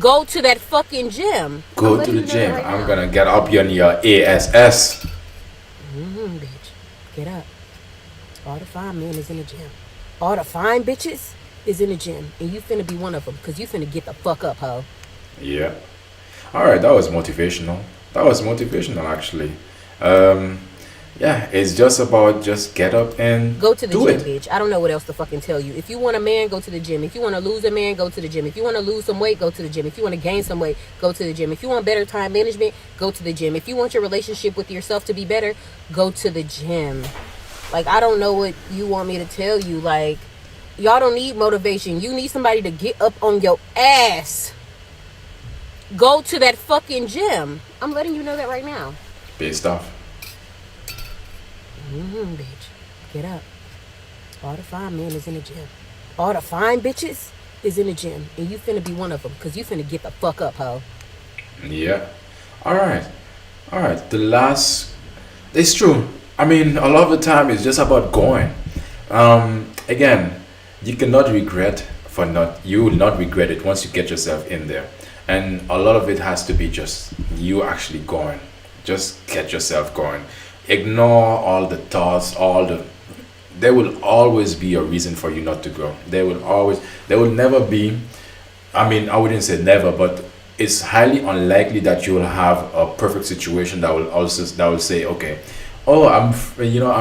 Go to that fucking gym. Go to the gym. Right, I'm gonna get up on your ass. Bitch. Get up. All the fine men is in the gym. All the fine bitches is in the gym. And you finna be one of them. Because you finna get the fuck up, ho. Yeah. Alright, that was motivational. That was motivational, actually. Yeah, it's just about just get up and go to the gym, bitch. I don't know what else to fucking tell you. If you want a man, go to the gym. If you want to lose a man, go to the gym. If you want to lose some weight, go to the gym. If you want to gain some weight, go to the gym. If you want better time management, go to the gym. If you want your relationship with yourself to be better, go to the gym. Like, I don't know what you want me to tell you. Like, y'all don't need motivation. You need somebody to get up on your ass. Go to that fucking gym. I'm letting you know that right now. Big stuff. Bitch. Get up. All the fine men is in the gym. All the fine bitches is in the gym. And you finna be one of them. Because you finna get the fuck up, ho. Yeah. Alright. The last... It's true. I mean, a lot of the time it's just about going. Again, you cannot regret for not... You will not regret it once you get yourself in there. And a lot of it has to be just you actually going. Just get yourself going. Ignore all the thoughts, there will always be a reason for you not to go. There will never be, I mean, I wouldn't say never, but it's highly unlikely that you will have a perfect situation that will say, okay, oh, I'm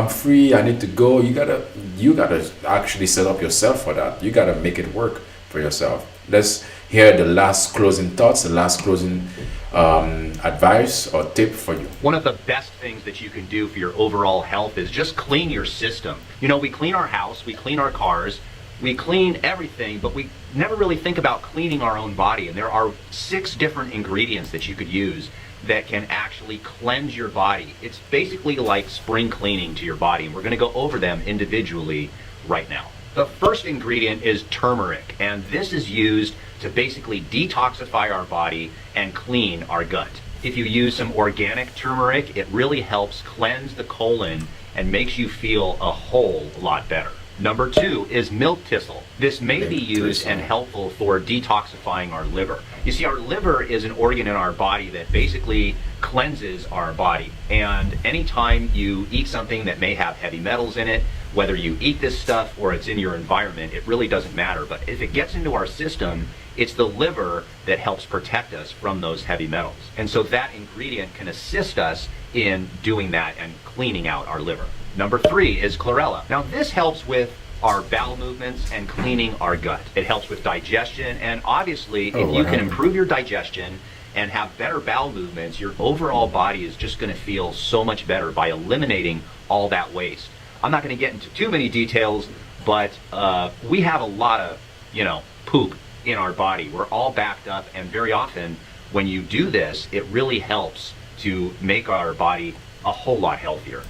free, I need to go. You gotta actually set up yourself for that. You gotta make it work for yourself. Let's hear the last closing thoughts, the last closing advice or tip for you. One of the best things that you can do for your overall health is just clean your system. You know, we clean our house, we clean our cars, we clean everything, but we never really think about cleaning our own body. And there are 6 different ingredients that you could use that can actually cleanse your body. It's basically like spring cleaning to your body, and we're going to go over them individually right now. The first ingredient is turmeric, and this is used to basically detoxify our body and clean our gut. If you use some organic turmeric, it really helps cleanse the colon and makes you feel a whole lot better. Number 2 is milk thistle. This may be used and helpful for detoxifying our liver. You see, our liver is an organ in our body that basically cleanses our body. And anytime you eat something that may have heavy metals in it, whether you eat this stuff or it's in your environment, it really doesn't matter. But if it gets into our system, it's the liver that helps protect us from those heavy metals. And so that ingredient can assist us in doing that and cleaning out our liver. Number 3 is chlorella. Now this helps with our bowel movements and cleaning our gut. It helps with digestion, and obviously if you can improve your digestion and have better bowel movements, your overall body is just going to feel so much better by eliminating all that waste. I'm not going to get into too many details, but we have a lot of, poop in our body. We're all backed up, and very often when you do this, it really helps to make our body a whole lot healthier.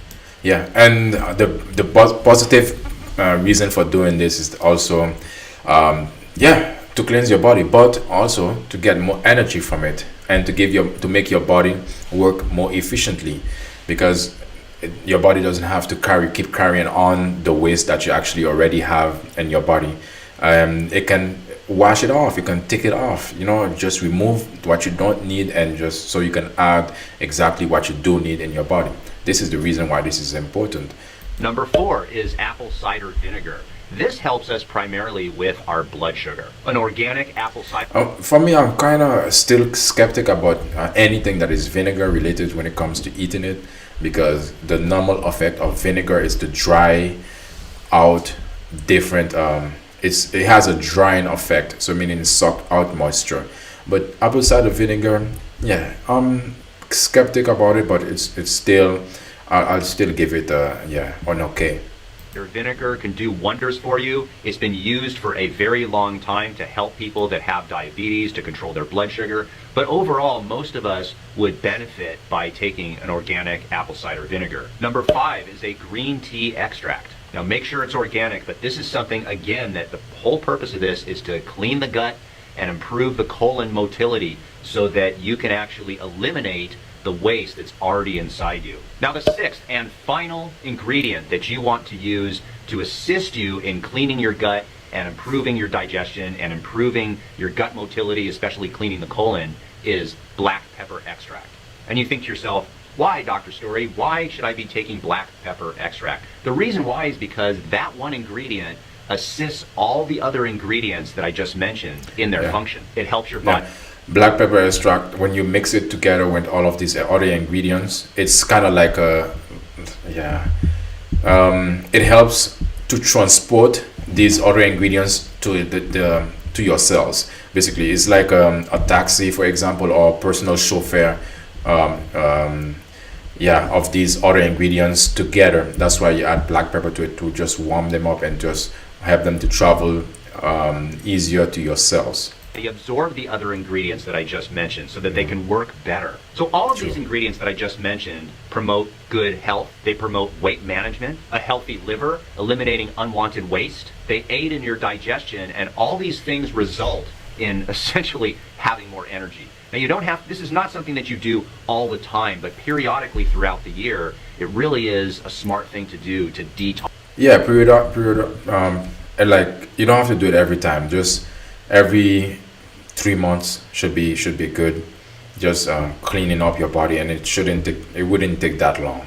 Yeah, and the positive reason for doing this is also, to cleanse your body, but also to get more energy from it and to make your body work more efficiently, because your body doesn't have to keep carrying on the waste that you actually already have in your body. It can wash it off, you can take it off, just remove what you don't need, and just so you can add exactly what you do need in your body. This is the reason why this is important. Number 4 is apple cider vinegar. This helps us primarily with our blood sugar. An organic apple cider. For me, I'm kind of still skeptic about anything that is vinegar related when it comes to eating it, because the normal effect of vinegar is to dry out different it has a drying effect, so meaning it suck out moisture. But apple cider vinegar, I'm skeptic about it, but it's still, I'll still give it an okay. Your vinegar can do wonders for you. It's been used for a very long time to help people that have diabetes, to control their blood sugar. But overall, most of us would benefit by taking an organic apple cider vinegar. Number 5 is a green tea extract. Now make sure it's organic, but this is something, again, that the whole purpose of this is to clean the gut and improve the colon motility so that you can actually eliminate the waste that's already inside you. Now the 6th and final ingredient that you want to use to assist you in cleaning your gut and improving your digestion and improving your gut motility, especially cleaning the colon, is black pepper extract. And you think to yourself, why, Dr. Story? Why should I be taking black pepper extract? The reason why is because that one ingredient assists all the other ingredients that I just mentioned in their function. It helps your body. Black pepper extract, when you mix it together with all of these other ingredients, it's kind of like it helps to transport these other ingredients to your cells. Basically, it's like a taxi, for example, or a personal chauffeur of these other ingredients together. That's why you add black pepper to it, to just warm them up and just help them to travel easier to your cells. They absorb the other ingredients that I just mentioned so that they can work better. So all of these ingredients that I just mentioned promote good health. They promote weight management, a healthy liver, eliminating unwanted waste. They aid in your digestion, and all these things result in essentially having more energy. Now you don't have, this is not something that you do all the time, but periodically throughout the year, it really is a smart thing to do to detox. Yeah, like you don't have to do it every time. Just every 3 months should be good. Just cleaning up your body, and it wouldn't take that long.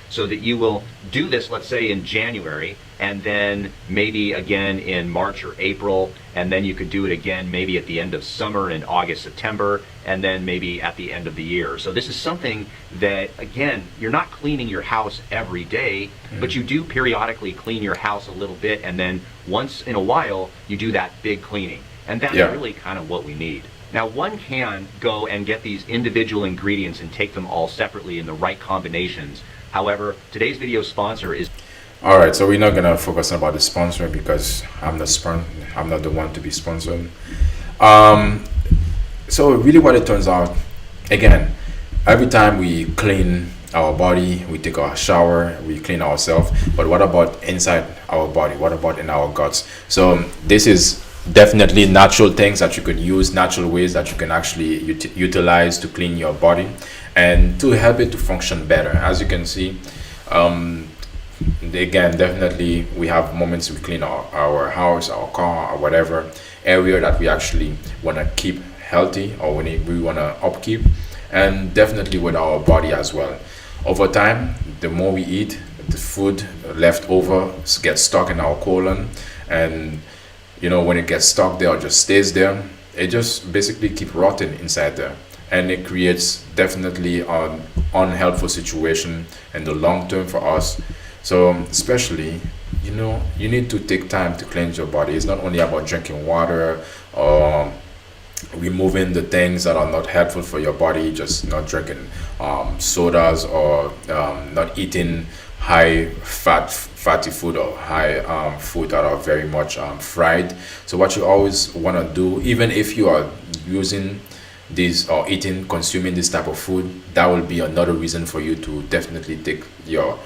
So that you will do this, let's say in January, and then maybe again in March or April, and then you could do it again maybe at the end of summer in August, September, and then maybe at the end of the year. So this is something that, again, you're not cleaning your house every day, but you do periodically clean your house a little bit, and then once in a while you do that big cleaning. And that's really kind of what we need. Now one can go and get these individual ingredients and take them all separately in the right combinations. However, today's video sponsor is... Alright, so we're not going to focus about the sponsor because I'm not the one to be sponsored. So really what it turns out, again, every time we clean our body, we take a shower, we clean ourselves, but what about inside our body? What about in our guts? So this is definitely natural things that you could use, natural ways that you can actually utilize to clean your body and to help it to function better. As you can see, again, definitely we have moments we clean our house, our car, or whatever area that we actually want to keep healthy, or when we want to upkeep, and definitely with our body as well. Over time, the more we eat, the food left over gets stuck in our colon, and you know, when it gets stuck there or just stays there, it just basically keep rotting inside there, and it creates definitely an unhelpful situation in the long term for us. So especially, you know, you need to take time to cleanse your body. It's not only about drinking water or removing the things that are not helpful for your body, just not drinking sodas, or not eating high fatty food, or high food that are very much fried. So what you always want to do, even if you are using this or consuming this type of food, that will be another reason for you to definitely take your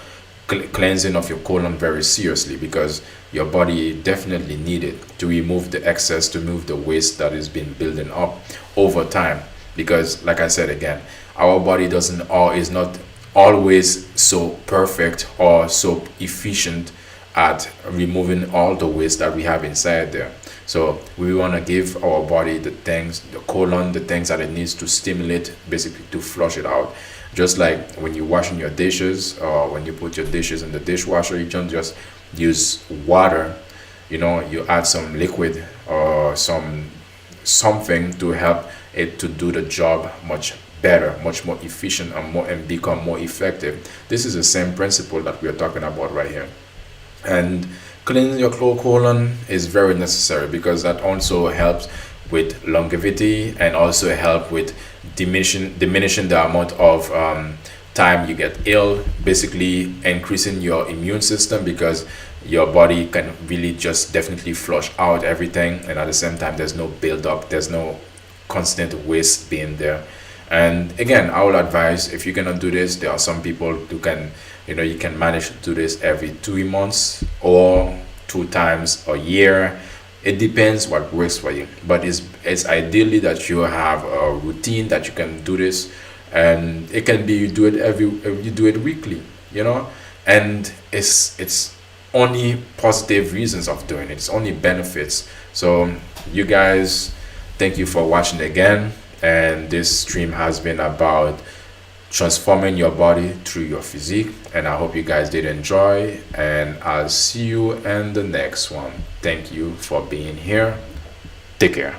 cleansing of your colon very seriously, because your body definitely need it to remove the excess, to remove the waste that has been building up over time. Because like I said again, our body is not always so perfect or so efficient at removing all the waste that we have inside there. So we want to give our body the things, the colon, the things that it needs to stimulate, basically to flush it out. Just like when you're washing your dishes, or when you put your dishes in the dishwasher, you don't just use water, you know, you add some liquid or something to help it to do the job much better, much more efficient, and become more effective. This is the same principle that we are talking about right here. And cleaning your colon is very necessary, because that also helps with longevity, and also help with diminishing the amount of time you get ill, basically increasing your immune system, because your body can really just definitely flush out everything, and at the same time there's no build up, there's no constant waste being there. And again, I will advise, if you cannot do this, there are some people who can, you know, you can manage to do this every 3 months or 2 times a year. It depends what works for you, but it's ideally that you have a routine that you can do this, and it can be you do it weekly, you know, and it's only positive reasons of doing it. It's only benefits. So you guys, thank you for watching again, and this stream has been about transforming your body through your physique, and I hope you guys did enjoy, and I'll see you in the next one. Thank you for being here. Take care.